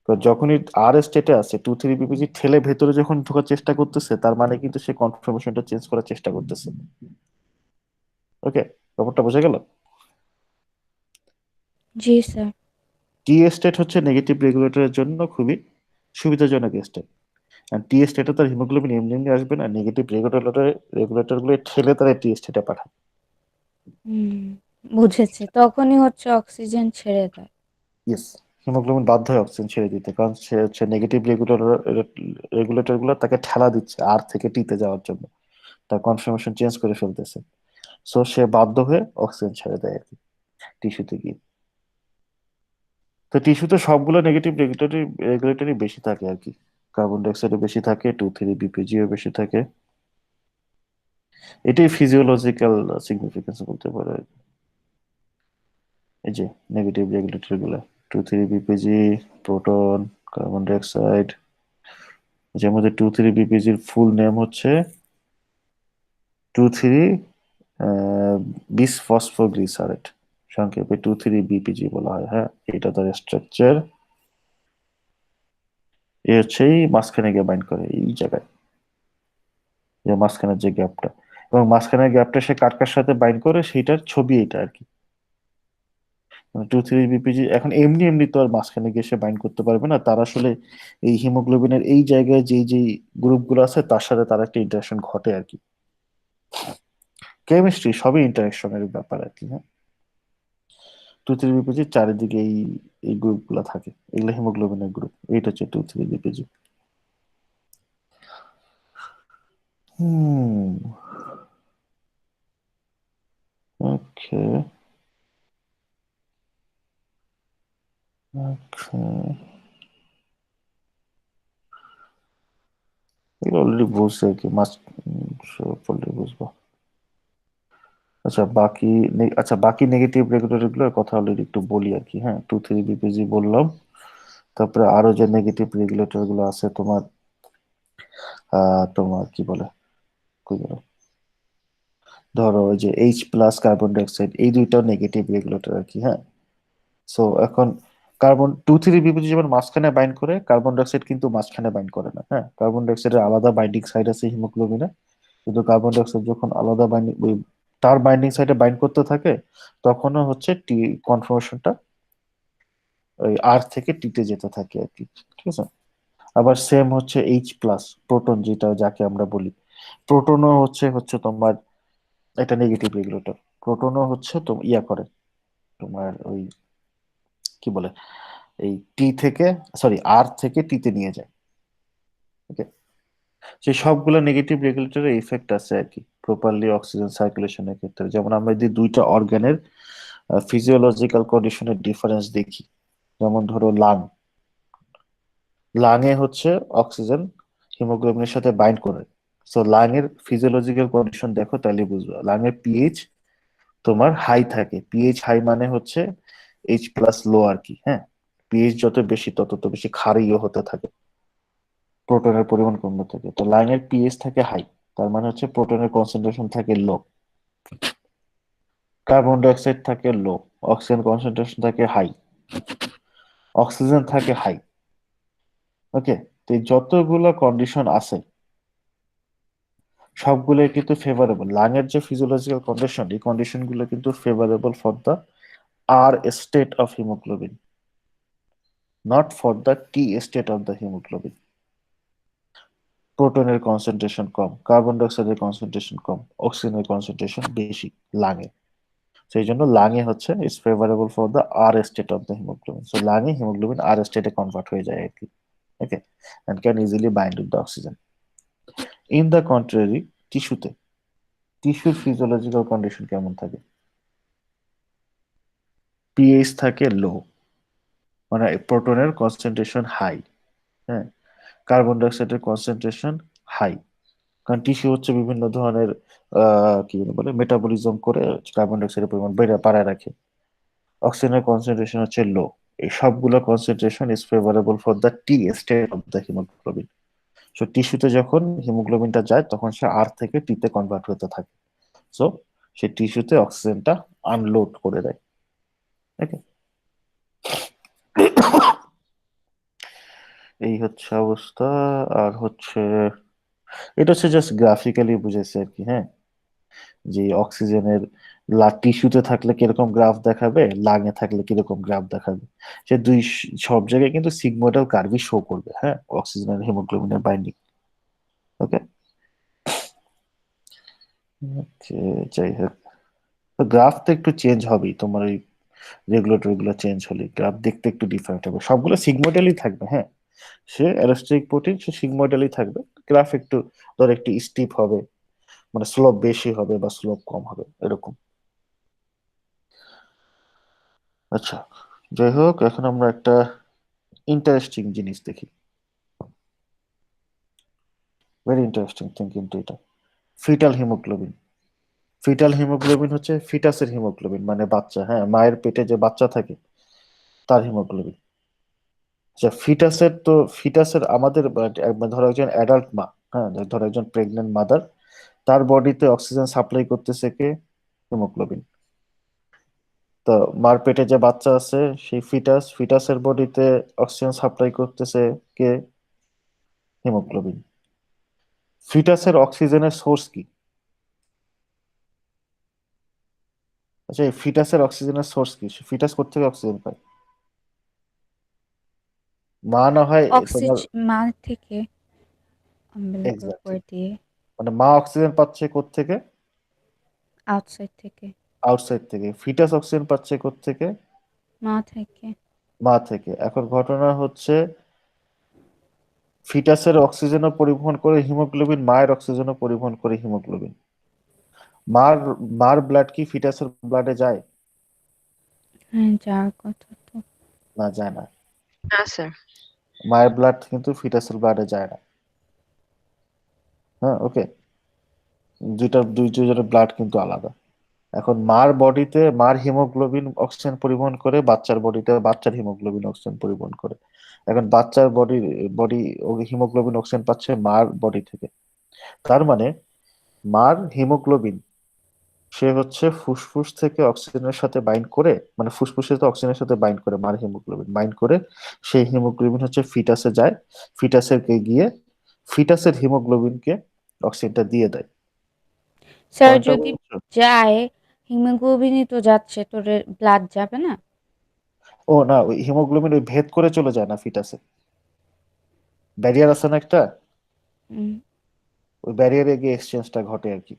তো যখনই আর স্টেটে আছে, 2,3-BPG ঠেলে ভেতরে যখন ঢোকার চেষ্টা করতেছে, তার মানে কিন্তু সে কনফার্মেশনটা চেঞ্জ করার চেষ্টা করতেছে। ওকে, ব্যাপারটা বোঝা গেল?
জি স্যার।
টি স্টেট হচ্ছে নেগেটিভ রেগুলেটরের জন্য খুবই সুবিধাজনক স্টেট। আর টি স্টেটে তার হিমোগ্লোবিন এমনি এমনি আসবে না, নেগেটিভ রেগুলেটর গুলো ঠেলে তারা টি স্টেটে পাঠায়।
হুম, বুঝেছি। তখনই হচ্ছে অক্সিজেন ছেড়ে দেয়।
ইয়েস, হিমোগ্লোবিন বাধ্য হয় অক্সিজেন ছেড়ে দিতে, কারণ সে হচ্ছে নেগেটিভ রেগুলেটর গুলো তাকে ঠেলা দিচ্ছে আর থেকে টিতে যাওয়ার জন্য, তার কনফার্মেশন চেঞ্জ করে ফেলতেছে। সো সে বাধ্য হয়ে অক্সিজেন ছেড়ে দেয় আর কি টিস্যুতে গিয়ে। তো টিস্যুতে সবগুলো নেগেটিভ রেগুলেটরি বেশি থাকে আর কি, কার্বন ডাইঅক্সাইডও বেশি থাকে, 2,3-BPGও বেশি থাকে। এটাই ফিজিওলজিক্যাল সিগনিফিকেন্স বলতে পারো আর কি। এই যে নেগেটিভ রেগুলেটরি গুলো, 2,3-BPG, প্রোটন, কার্বন ডাইঅক্সাইড, যার মধ্যে 2,3-BPGর ফুল নেম হচ্ছে 2,3 বিস ফসফোগ্লিসারেট, সংক্ষেপে 2,3-BPG বলা হয়, হ্যাঁ, এটা তার স্ট্রাকচার। এ হচ্ছে এই মাঝখানে গিয়ে বাইন্ড করে এই জায়গায়, যে মাঝখানের যে গ্যাপটা, এবং মাঝখানের গ্যাপটা সে কার কার সাথে বাইন্ড করে সেইটার ছবি এটা আর কি। 2,3-BPG এখন এমনি এমনি তো আর মাঝখানে গিয়ে সে বাইন্ড করতে পারবে না, তার আসলে এই হিমোগ্লোবিনের এই জায়গায় যেই যেই গ্রুপগুলো আছে তার সাথে তার একটা ইন্টারাকশন ঘটে আর কি। কেমিস্ট্রি সবই ইন্টারাকশনের ব্যাপার আর কি, হ্যাঁ। 2,3-BPG চারিদিকে এই এই গ্রুপগুলো থাকে, এগুলো হিমোগ্লোবিনের গ্রুপ, এইটা হচ্ছে 2,3-BPG। হুম, ওকে, ওকে, এগুলো অলরেডি বুঝছে আর কি, মাস্ট পড়লে বুঝবো। বাকি নেগেটিভ রেগুলেটর গুলোর কথা অলরেডি একটু বলি আর কি, হ্যাঁ। 2,3-BPG বললাম, তারপরে আরো যে নেগেটিভ রেগুলেটর গুলো আছে তোমার, তোমার কি বলে, কই গেল? ধরো ওই যে H+ কার্বন ডাইঅক্সাইড, এই দুইটাও নেগেটিভ রেগুলেটর আর কি, হ্যাঁ। সো এখন কার্বন 2,3-BPG যেমন মাঝখানে বাইন্ড করে, কার্বন ডাইঅক্সাইড কিন্তু মাঝখানে বাইন্ড করে না। হ্যাঁ, কার্বন ডাইঅক্সাইডের আলাদা বাইন্ডিং সাইড আছে হিমোগ্লোবিনে, কিন্তু কার্বন ডাইঅক্সাইড যখন আলাদা বাইন্ডিং তার বাইন্ডিং সাইডে বাইন্ড করতে থাকে, তখনও হচ্ছে টি কনফর্মেশনটা ওই আর থেকে টিতে যেতে থাকে আর কি। ঠিক আছে। আবার সেম হচ্ছে H+, প্রোটন যেটা যাকে আমরা বলি, প্রোটনও হচ্ছে হচ্ছে তোমার এটা নেগেটিভ রেগুলেটর। প্রোটনও হচ্ছে তো ইয়া করে তোমার ওই কি বলে এই টি থেকে, সরি আর থেকে টিতে নিয়ে যায়। ওকে, সেই সবগুলো নেগেটিভ রেগুলেটরের ইফেক্ট আছে আর কি প্রপারলি অক্সিজেন সার্কুলেশনের ক্ষেত্রে। যেমন আমরা যদি দুইটা অর্গানের ফিজিওলজিক্যাল কন্ডিশনের ডিফারেন্স দেখি, যেমন ধরো লাংয়ে হচ্ছে অক্সিজেন হিমোগ্লোবিনের সাথে বাইন্ড করে। সো লাং এর ফিজিওলজিক্যাল কন্ডিশন দেখো, তাহলে বুঝবে লাংয়ের পিএইচ তোমার হাই থাকে। পিএইচ হাই মানে হচ্ছে H+ লো আর কি। হ্যাঁ, পিএইচ যত বেশি তত তো বেশি ক্ষারীয় হতে থাকে, প্রোটনের পরিমাণ কমতে থাকে। তো লাংয়ের পিএইচ থাকে হাই, তার মানে হচ্ছে প্রোটনের কনসেন্ট্রেশন থাকে লো, কার্বন ডাইঅক্সাইড থাকে লো, অক্সিজেন কনসেন্ট্রেশন থাকে হাই, অক্সিজেন থাকে হাই। ওকে, তো এই যতগুলো কন্ডিশন আছে সবগুলোই কিন্তু ফেভারেবল। লাংয়ের যে ফিজিওলজিক্যাল কন্ডিশন, এই কন্ডিশন গুলো কিন্তু favourable for the R state of haemoglobin, not for the T state of the haemoglobin. প্রোটনের কনসেন্ট্রেশন কম, কার্বন ডাইঅক্সাইডের কনসেন্ট্রেশন কম, অক্সিজেনের কনসেন্ট্রেশন বেশি লাংয়ে। সেই জন্য লাংয়ে হচ্ছে is favourable for the R state of the haemoglobin. So লাংয়ে হিমোগ্লোবিন আর স্টেটে কনভার্ট হয়ে যায় আর কি। Okay, and can easily bind with the oxygen. In the contrary, টিস্যুতে, টিস্যুর ফিজিওলজিক্যাল কন্ডিশন কেমন থাকে? পিএইচ থাকে লো, মানে প্রোটনের কনসেন্ট্রেশন হাই। হ্যাঁ, কার্বন ডাইঅক্সাইডের কনসেন্ট্রেশন হাই, কারণ টিস্যু হচ্ছে বিভিন্ন ধরনের কি বলে মেটাবলিজম করে কার্বন ডাইঅক্সাইডের পরিমাণ বাড়ায় রাখে। অক্সিজেনের কনসেন্ট্রেশন হচ্ছে লো। এই সবগুলো concentration is favourable for the T state of the haemoglobin. So টিস্যুতে যখন হিমোগ্লোবিনটা যায় তখন সে আর থেকে টিতে কনভার্ট হতে থাকে। সো সে টিস্যুতে অক্সিজেনটা আনলোড করে দেয়। ওকে, এই হচ্ছে অবস্থা। আর হচ্ছে এটা হচ্ছে জাস্ট গ্রাফিক্যালি বুঝেছে আর কি। হ্যাঁ, যে অক্সিজেনের টিস্যুতে থাকলে কিরকম গ্রাফ দেখাবে, লাঙে থাকলে কিরকম গ্রাফ দেখাবে, সে সব জায়গায় কিন্তু সিগময়েডাল কার্ভই শো করবে। হ্যাঁ, অক্সিজেনের হিমোগ্লোবিনের বাইন্ডিং। ওকে, যাই হোক, গ্রাফ তো একটু চেঞ্জ হবেই, তোমার ওই রেগুলেটর গুলো চেঞ্জ হলে গ্রাফ দেখতে একটু ডিফারেন্ট হবে। সবগুলো সিগময়েডালই থাকবে। হ্যাঁ, সে অ্যালোস্টেরিক প্রোটিন, সে সিগময়েডালই থাকবে। গ্রাফ একটু ধর একটু স্টিপ হবে, মানে স্লোপ বেশি হবে বা স্লোপ কম হবে এরকম। আচ্ছা, যাই হোক, এখন আমরা একটা ইন্টারেস্টিং জিনিস দেখি, ভেরি ইন্টারেস্টিং থিং কিন্তু এটা। Fetal haemoglobin. ফিটাল হিমোগ্লোবিন হচ্ছে ফিটাসের হিমোগ্লোবিন, মানে বাচ্চা। হ্যাঁ, মায়ের পেটে যে বাচ্চা থাকে তার হিমোগ্লোবিন। আচ্ছা, ফিটাসের আমাদের ধরো একজন অ্যাডাল্ট মা, হ্যাঁ, ধরো একজন প্রেগনেন্ট মাদার, তার বডিতে অক্সিজেন সাপ্লাই করতেছে কে? হিমোগ্লোবিন। তো মার পেটে যে বাচ্চা আছে সেই ফিটাসের বডিতে অক্সিজেন সাপ্লাই করতেছে কে? হিমোগ্লোবিন। ফিটাসের অক্সিজেনের সোর্স কি? আচ্ছা, এই ফিটাসের অক্সিজেনের সোর্স কি? ফিটাস কোত্থেকে অক্সিজেন পায়? মা না হয় তোমার,
অক্সিজেন মা থেকে আম্বিলিকাল
এক্স্যাক্টলি,
কর্ড দিয়ে
মানে মা অক্সিজেন পাচ্ছে কোত্থেকে?
আউটসাইড থেকে
আউটসাইড থেকে। ফিটাস অক্সিজেন পাচ্ছে কোত্থেকে?
মা থেকে
মা থেকে। এখন ঘটনা হচ্ছে ফিটাসের অক্সিজেনও পরিবহন করে হিমোগ্লোবিন, মায়ের অক্সিজেনও পরিবহন করে হিমোগ্লোবিন। মার মার ব্লাড কি ফিটাসের ব্লাডে যায়?
হ্যাঁ যাওয়ার কথা তো
না, যায় না।
না স্যার।
মায়ের ব্লাড কিন্তু ফিটাসের ব্লাডে যায় না। হ্যাঁ, ওকে, দুইজনের ব্লাড কিন্তু আলাদা। এখন মার বডিতে মার হিমোগ্লোবিন অক্সিজেন পরিবহন করে, বাচ্চার বডিতে বাচ্চার হিমোগ্লোবিন অক্সিজেন পরিবহন করে। এখন বাচ্চার বডি হিমোগ্লোবিন অক্সিজেন পাচ্ছে মার বডি থেকে। তার মানে মার হিমোগ্লোবিন সে হচ্ছে ফুসফুস থেকে অক্সিজেনের সাথে বাইন্ড করে, মানে ফুসফুসে তো অক্সিজেনের সাথে বাইন্ড করে মার হিমোগ্লোবিন বাইন্ড করে, সেই হিমোগ্লোবিন হচ্ছে ফিটাসে যায়, ফিটাসের কে গিয়ে ফিটাসের হিমোগ্লোবিনকে অক্সিজেনটা দিয়ে দেয়।
স্যার
পয়েন্টটা
যদি
বুঝছো?
যায়, হিমোগ্লোবিনই তো যাচ্ছে, তো ব্লাড যাবে না?
ও না, ওই হিমোগ্লোবিন ওই ভেদ করে চলে যায় না ফিটাসে, ব্যারিয়ার আছে না একটা,
হুম।
ওই ব্যারিয়ারে গিয়ে এক্সচেঞ্জটা ঘটে আর কি।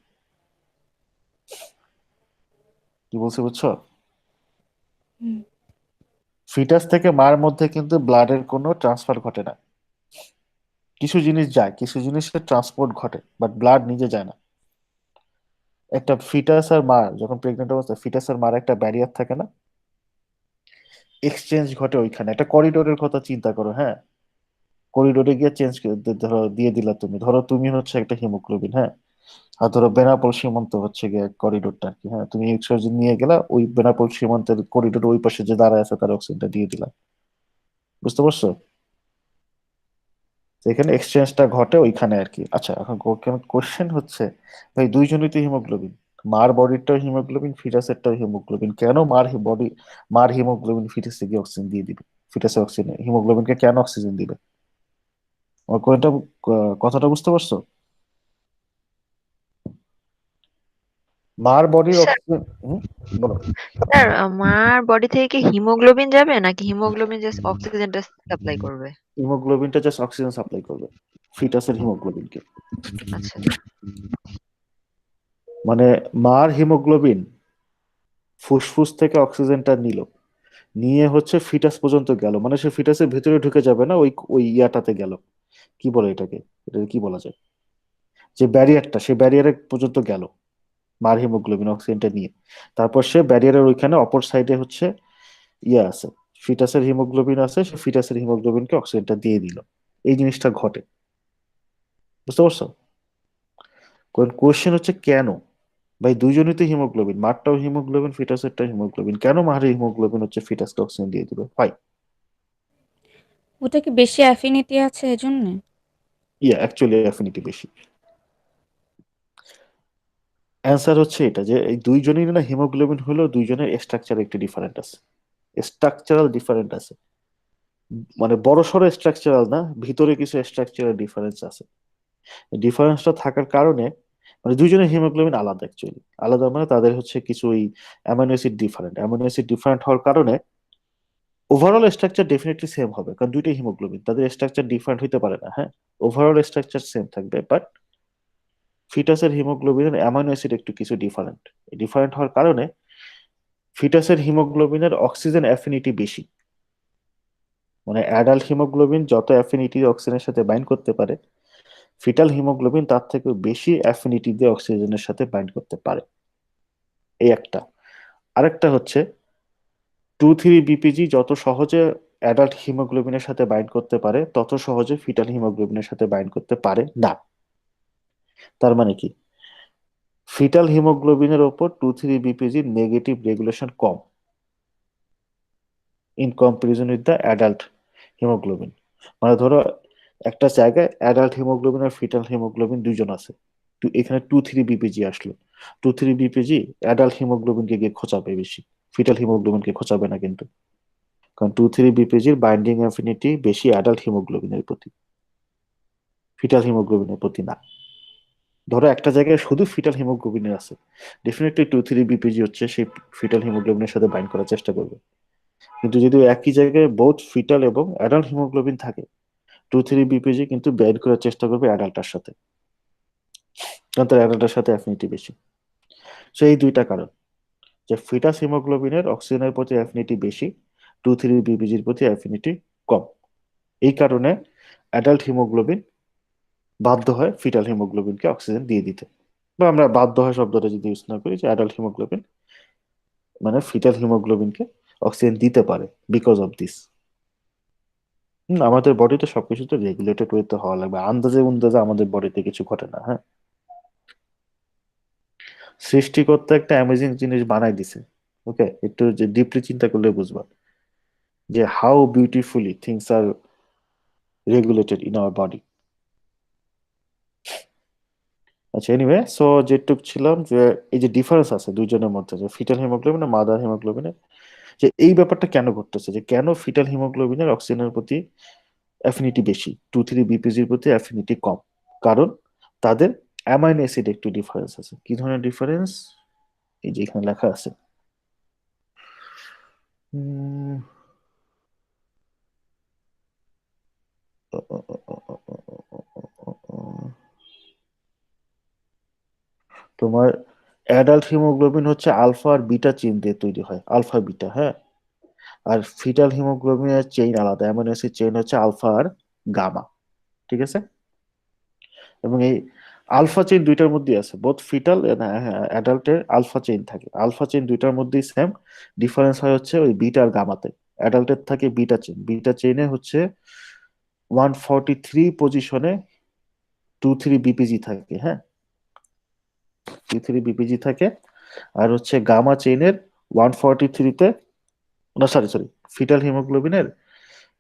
কি বলছি বুঝছো?
হুম।
ফিটাস থেকে মার মধ্যে কিন্তু ব্লাডের কোনো ট্রান্সফার ঘটে না, কিছু জিনিস যায়, কিছু জিনিসের ট্রান্সপোর্ট ঘটে, বাট ব্লাড নিজে যায় না। একটা ফিটাস আর মার যখন প্রেগনেন্ট অবস্থা, ফিটাস আর মার একটা ব্যারিয়ার থাকে না, এক্সচেঞ্জ ঘটে ওইখানে, একটা করিডোরের কথা চিন্তা করো, হ্যাঁ, করিডোরে গিয়ে চেঞ্জ ধরো দিয়ে দিলা তুমি, ধরো তুমি হচ্ছে একটা হিমোগ্লোবিন, হ্যাঁ, আর ধরো বেনাপোল সীমান্ত হচ্ছে গিয়ে করিডোরটা আর কি, হ্যাঁ, তুমি এক্সট্রা নিয়ে গেলা ওই বেনাপোল সীমান্তের করিডোর ওই পাশে যে দাঁড়ায় আছে তার অক্সিজেনটা দিয়ে দিলা, বুঝতে পারছো? তো এখানে এক্সচেঞ্জটা ঘটে ওইখানে আর কি। আচ্ছা, এখন কোশ্চেন হচ্ছে, ভাই দুইজনই তো হিমোগ্লোবিন, মার বডিরটাও হিমোগ্লোবিন, ফিটাসেরটাও হিমোগ্লোবিন, কেন মার হিমোগ্লোবিন ফিটাসে গিয়ে অক্সিজেন দিয়ে দিবে, ফিটাসে অক্সিজেন হিমোগ্লোবিনকে কেন অক্সিজেন দিবে? আমার কোনটা কথাটা বুঝতে পারছো? মার বডির
স্যার
অক্সিজেন, বলো।
স্যার মার বডি থেকে কি হিমোগ্লোবিন যাবে নাকি হিমোগ্লোবিন জাস্ট অক্সিজেনটা সাপ্লাই করবে?
হিমোগ্লোবিনটা জাস্ট অক্সিজেন সাপ্লাই করবে ফিটাসের হিমোগ্লোবিনকে।
আচ্ছা আচ্ছা।
মানে মার হিমোগ্লোবিন ফুসফুস থেকে অক্সিজেনটা নিল, নিয়ে হচ্ছে ফিটাস পর্যন্ত গেল, মানে সে ফিটাসের ভেতরে ঢুকে যাবে না, ওই ওই ইয়াটাতে গেল, কি বলে এটাকে, এটাকে কি বলা যায়, যে ব্যারিয়ারটা, সে ব্যারিয়ারে পর্যন্ত গেল মার হিমোগ্লোবিন অক্সিজেনটা নিয়ে, তারপর সে ব্যারিয়ারের ওইখানে অপর সাইডে হচ্ছে ইয়ে আছে, ফিটাসের হিমোগ্লোবিন আছে, সে ফিটাসের হিমোগ্লোবিনকে অক্সিজেনটা দিয়ে দিল, এই জিনিসটা ঘটে, বুঝতে পারছো? কোয়েশ্চেন হচ্ছে কেন, ভাই দুইজনই তো হিমোগ্লোবিন, মারটাও হিমোগ্লোবিন ফিটাসেরটাও হিমোগ্লোবিন, কেন মারের হিমোগ্লোবিন হচ্ছে ফিটাসকে অক্সিজেন দিয়ে দিবে, ভাই?
ওটা কি বেশি অ্যাফিনিটি আছে এজন্য?
ইয়া অ্যাকচুয়ালি অ্যাফিনিটি বেশি। অ্যান্সার হচ্ছে এটা যে এই দুইজনই না হিমোগ্লোবিন হলেও দুইজনের স্ট্রাকচার একটু ডিফারেন্ট আছে, স্ট্রাকচারাল ডিফারেন্ট আছে, মানে বড় সড়ো স্ট্রাকচারাল না, ভিতরে কিছু স্ট্রাকচারাল ডিফারেন্স আছে। ডিফারেন্সটা থাকার কারণে, মানে দুইজনের হিমোগ্লোবিন আলাদা অ্যাকচুয়ালি, আলাদা মানে তাদের হচ্ছে কিছু ওই amino acid different, amino acid different হওয়ার কারণে ওভারঅল স্ট্রাকচার ডেফিনেটলি সেম হবে, কারণ দুইটাই হিমোগ্লোবিন, তাদের স্ট্রাকচার ডিফারেন্ট হইতে পারে না, হ্যাঁ, ওভারঅল স্ট্রাকচার সেম থাকবে, বাট ফিটাসের হিমোগ্লোবিনের অ্যামাইনো অ্যাসিড একটু কিছু ডিফারেন্ট, ডিফারেন্ট হওয়ার কারণে ফিটাসের হিমোগ্লোবিনের অক্সিজেন অ্যাফিনিটি বেশি, মানে অ্যাডাল্ট হিমোগ্লোবিন যত অ্যাফিনিটি অক্সিজেনের সাথে বাইন্ড করতে পারে, ফিটাল হিমোগ্লোবিন তার থেকে বেশি অ্যাফিনিটি দিয়ে অক্সিজেনের সাথে বাইন্ড করতে পারে, এই একটা। আরেকটা হচ্ছে 2,3-বিপিজি যত সহজে অ্যাডাল্ট হিমোগ্লোবিনের সাথে বাইন্ড করতে পারে, তত সহজে ফিটাল হিমোগ্লোবিনের সাথে বাইন্ড করতে পারে না। তার মানে কি, ফিটাল হিমোগ্লোবিনের ওপর 2,3-বিপিজির নেগেটিভ রেগুলেশন কম in comparison with the adult haemoglobin. মানে ধরো একটা জায়গায় অ্যাডাল্ট হিমোগ্লোবিন আর ফিটাল হিমোগ্লোবিন দুইজন আছে, তো এখানে 2,3-বিপিজি আসলো, 2,3-বিপিজি অ্যাডাল্ট হিমোগ্লোবিনকে গিয়ে খোঁচাবে বেশি, ফিটাল হিমোগ্লোবিনকে খোঁচাবে না কিন্তু, কারণ 2,3-বিপিজির বাইন্ডিং অ্যাফিনিটি বেশি অ্যাডাল্ট হিমোগ্লোবিনের প্রতি, ফিটাল হিমোগ্লোবিনের প্রতি না। ধরো একটা জায়গায় শুধু ফিটাল হিমোগ্লোবিনের আছে, ডেফিনেটলি 2,3-বিপিজি হচ্ছে সেই ফিটাল হিমোগ্লোবিনের সাথে বাইন্ড করার চেষ্টা করবে, কিন্তু যদি একই জায়গায় বোথ ফিটাল এবং অ্যাডাল্ট হিমোগ্লোবিন থাকে, 2,3-বিপিজি কিন্তু বাইন্ড করার চেষ্টা করবে অ্যাডাল্টার সাথে, কারণ তার অ্যাডাল্টার সাথে অ্যাফিনিটি বেশি। সো এই দুইটা কারণ, যে ফিটাস হিমোগ্লোবিনের অক্সিজেনের প্রতি অ্যাফিনিটি বেশি, 2,3-বিপিজির প্রতি অ্যাফিনিটি কম, এই কারণে অ্যাডাল্ট হিমোগ্লোবিন বাধ্য হয় ফিটাল হিমোগ্লোবিনকে অক্সিজেন দিয়ে দিতে, বা আমরা বাধ্য হয় শব্দটা যদি ইউজ না করি, যে অ্যাডাল্ট হিমোগ্লোবিন মানে ফিটাল হিমোগ্লোবিনকে অক্সিজেন দিতে পারে বিকজ অফ দিস। আমাদের বডিতে সবকিছু তো রেগুলেটেড ওয়েতে হওয়া লাগবে, আন্দাজে উন্দাজে আমাদের বডিতে কিছু ঘটে না, হ্যাঁ, সৃষ্টিকর্তা একটা অ্যামেজিং জিনিস বানাই দিছে, ওকে, একটু যে ডিপলি চিন্তা করলে বুঝবা যে how beautifully things are regulated in our body. আচ্ছা, এনিওয়ে, সো যেটুক ছিলাম যে এই যে ডিফারেন্স আছে দুইজনের মধ্যে, যে ফিটাল হিমোগ্লোবিন আর মাদার হিমোগ্লোবিনের, যে এই ব্যাপারটা কেন ঘটতেছে, যে কেন ফিটাল হিমোগ্লোবিনের অক্সিজেনের প্রতি অ্যাফিনিটি বেশি, 2,3-BPGর প্রতি অ্যাফিনিটি কম। কারণ তাদের অ্যামাইনো অ্যাসিড একটু ডিফারেন্স আছে। কি ধরনের ডিফারেন্স? এই যে এখানে লেখা আছে। উম, তোমার অ্যাডাল্ট হিমোগ্লোবিন হচ্ছে আলফা আর বিটা চেইন দিয়ে তৈরি হয়, আলফা বিটা, হ্যাঁ। আর ফিটাল হিমোগ্লোবিনের চেইন আলাদা, অ্যামাইনো অ্যাসিড চেইন হচ্ছে আলফা আর গামা, ঠিক আছে। এবং এই আলফা চেইন দুইটার মধ্যেই আছে, বোথ ফিটাল অ্যাডাল্টের আলফা চেইন থাকে, আলফা চেইন দুইটার মধ্যেই সেম। ডিফারেন্স হয় হচ্ছে ওই বিটা আর গামাতে। অ্যাডাল্টের থাকে বিটা চেইন, বিটা চেইনে হচ্ছে 143 পজিশনে 23 BPG থাকে, হ্যাঁ, 23 BPG থাকে। আর হচ্ছে গামা চেইনের 143-তে, না সরি সরি, ফিটাল হিমোগ্লোবিনের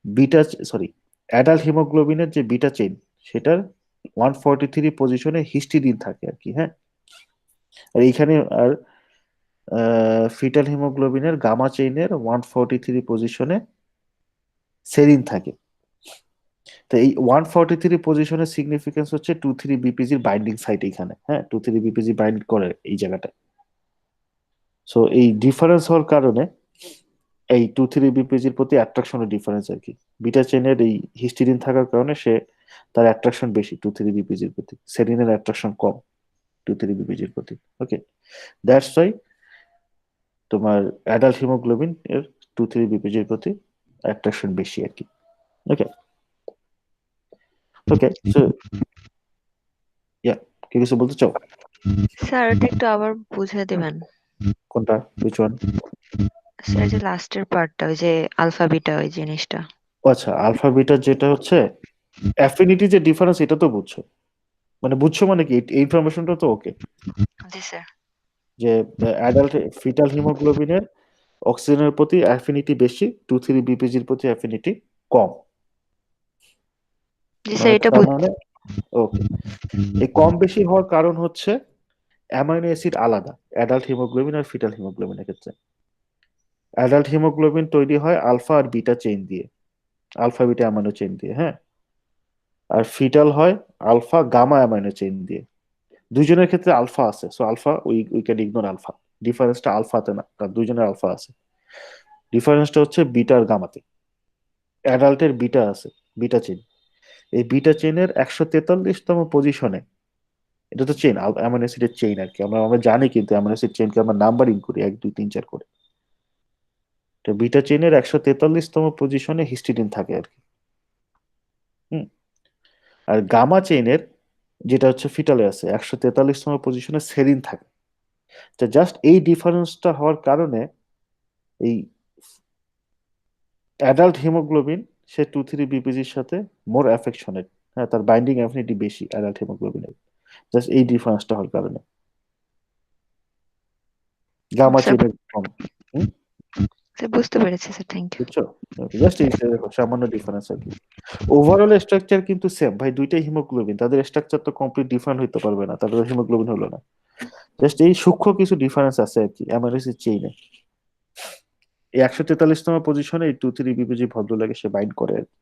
বিটা, সরি, অ্যাডাল্ট হিমোগ্লোবিনের যে বিটা চেইন, সেটার 143 পজিশনে হিস্টিডিন থাকে আর কি, হ্যাঁ। আর এইখানে আর ফিটাল হিমোগ্লোবিনের গামা চেইনের 143 পজিশনে সেরিন থাকে। তো এই 143 পজিশনের সিগনিফিকেন্স হচ্ছে 23 BPGর বাইন্ডিং সাইট এখানে, হ্যাঁ, 23 BPG বাইন্ড করে এই জায়গাটায়। সো এই ডিফারেন্স হওয়ার কারণে এই 23 BPGর প্রতি অ্যাট্রাকশনের ডিফারেন্স আর কি। বিটা চেনের এই হিস্টিডিন থাকার কারণে সে, তার অ্যাট্রাকশন বেশি 23 BPGর প্রতি, সেরিনের অ্যাট্রাকশন কম 23 BPGর প্রতি। ওকে, দ্যাটস ওয়াই তোমার অ্যাডাল্ট হিমোগ্লোবিন এর 23 BPGর প্রতি অ্যাট্রাকশন বেশি আর কি। ওকে, ওকে, সো ইয়া, কি কিছু বলতে চাও?
স্যার এটা একটু আবার বুঝিয়ে দিবেন।
কোনটা, which one?
স্যার যে লাস্টের পার্টটা, ওই যে আলফা বিটা ওই জিনিসটা।
আচ্ছা, আলফা বিটা যেটা হচ্ছে অ্যাফিনিটি যে ডিফারেন্স, এটা তো বুঝছো, মানে বুঝছো মানে কি, এই ইনফরমেশনটা তো ওকে,
জি স্যার।
যে অ্যাডাল্ট ফিটাল হিমোগ্লোবিনের অক্সিজেনের প্রতি অ্যাফিনিটি বেশি, 23 BPGর প্রতি অ্যাফিনিটি কম।
জি স্যার,
মানে
এটা
তার মানে ওকে, এই কম বেশি হওয়ার কারণ হচ্ছে অ্যামাইনো অ্যাসিড আলাদা অ্যাডাল্ট হিমোগ্লোবিন আর ফিটাল হিমোগ্লোবিনের ক্ষেত্রে। অ্যাডাল্ট হিমোগ্লোবিন তৈরি হয় আলফা আর বিটা চেইন দিয়ে, আলফা বিটা অ্যামাইনো চেইন দিয়ে, হ্যাঁ। আর ফিটাল হয় আলফা গামা অ্যামাইনো চেইন দিয়ে। দুইজনের ক্ষেত্রে আলফা আছে, so alpha, we can ignore alpha. ডিফারেন্সটা আলফাতে না, কারণ দুইজনের আলফা আছে। ডিফারেন্সটা হচ্ছে বিটা আর গামাতে। অ্যাডাল্টের বিটা আছে, বিটা চেইন। এই বিটা চেইনের 143তম পজিশনে, এটা তো চেইন, অ্যামাইনো অ্যাসিডের চেইন আর কি, আমরা আমরা জানি, কিন্তু অ্যামাইনো অ্যাসিড চেইনকে আমরা নাম্বারিং করি 1 2 3 4 করে। তো বিটা চেইনের 143তম পজিশনে হিস্টিডিন থাকে আর কি। হুম। আর গামা চেইনের, যেটা হচ্ছে ফিটালে আছে, 143তম পজিশনে সেরিন থাকে। তো জাস্ট এই ডিফারেন্সটা হওয়ার কারণে এই অ্যাডাল্ট হিমোগ্লোবিন, সে 23 BPGর সাথে মোর অ্যাফেকশনেট, হ্যাঁ, তার বাইন্ডিং অ্যাফিনিটি বেশি অ্যাডাল্ট হিমোগ্লোবিনের, জাস্ট এই ডিফারেন্সটা হওয়ার কারণে। গামা
স্যার,
চেইনের কম। হুম,
স্যার বুঝতে পেরেছি স্যার, থ্যাংক ইউ।
বুঝছো? জাস্ট এই সামান্য ডিফারেন্স আর কি। ওভারঅল স্ট্রাকচার কিন্তু সেম ভাই, দুইটাই হিমোগ্লোবিন, তাদের স্ট্রাকচার তো কমপ্লিট ডিফারেন্ট হইতে পারবে না, তাদের হিমোগ্লোবিন হলো না। জাস্ট এই সূক্ষ্ম কিছু ডিফারেন্স আছে আর কি অ্যামাইনো অ্যাসিড চেইনে। এই 143তম পজিশনে এই 23 BPG ভদ্রলোকে সে বাইন্ড করে আর কি।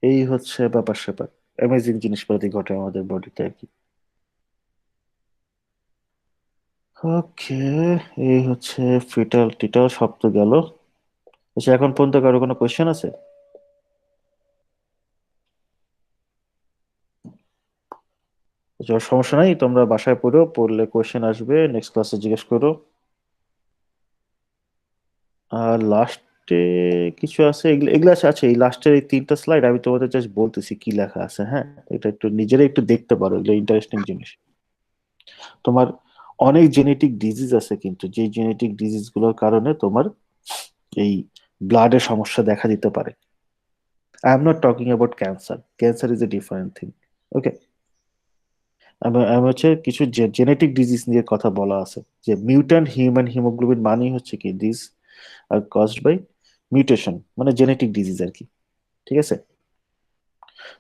এই হচ্ছে ব্যাপার স্যাপার, অ্যামেজিং জিনিসপাতি ঘটে আমাদের বডিতে আর কি। ওকে, এই হচ্ছে ফিটাল টিটাল সব তো গেল। আচ্ছা, এখন পর্যন্ত কারো কোনো কোয়েশ্চেন আছে? আচ্ছা, সমস্যা নাই, তোমরা বাসায় পড়ো, পড়লে কোয়েশ্চেন আসবে, নেক্সট ক্লাসে জিজ্ঞেস করো। আর লাস্টে কিছু আছে, এগুলো এগুলো আছে। আচ্ছা, এই লাস্টের এই 3টা স্লাইড আমি তোমাদের জাস্ট বলতেছি কি লেখা আছে, হ্যাঁ, এটা একটু নিজেরা একটু দেখতে পারো, এগুলো ইন্টারেস্টিং জিনিস। তোমার অনেক জেনেটিক ডিজিজ আছে, কিন্তু যে জেনেটিক ডিজিজ গুলোর কারণে তোমার এই ব্লাডের সমস্যা দেখা দিতে পারে। I am not talking about cancer, cancer is a different thing. Okay, আমি হচ্ছে কিছু জেনেটিক ডিজিজ নিয়ে কথা বলা আছে, যে মিউট্যান্ট হিউম্যান হিমোগ্লোবিন মানেই হচ্ছে কি, this are caused by mutation, মানে জেনেটিক ডিজিজ আর কি, ঠিক আছে।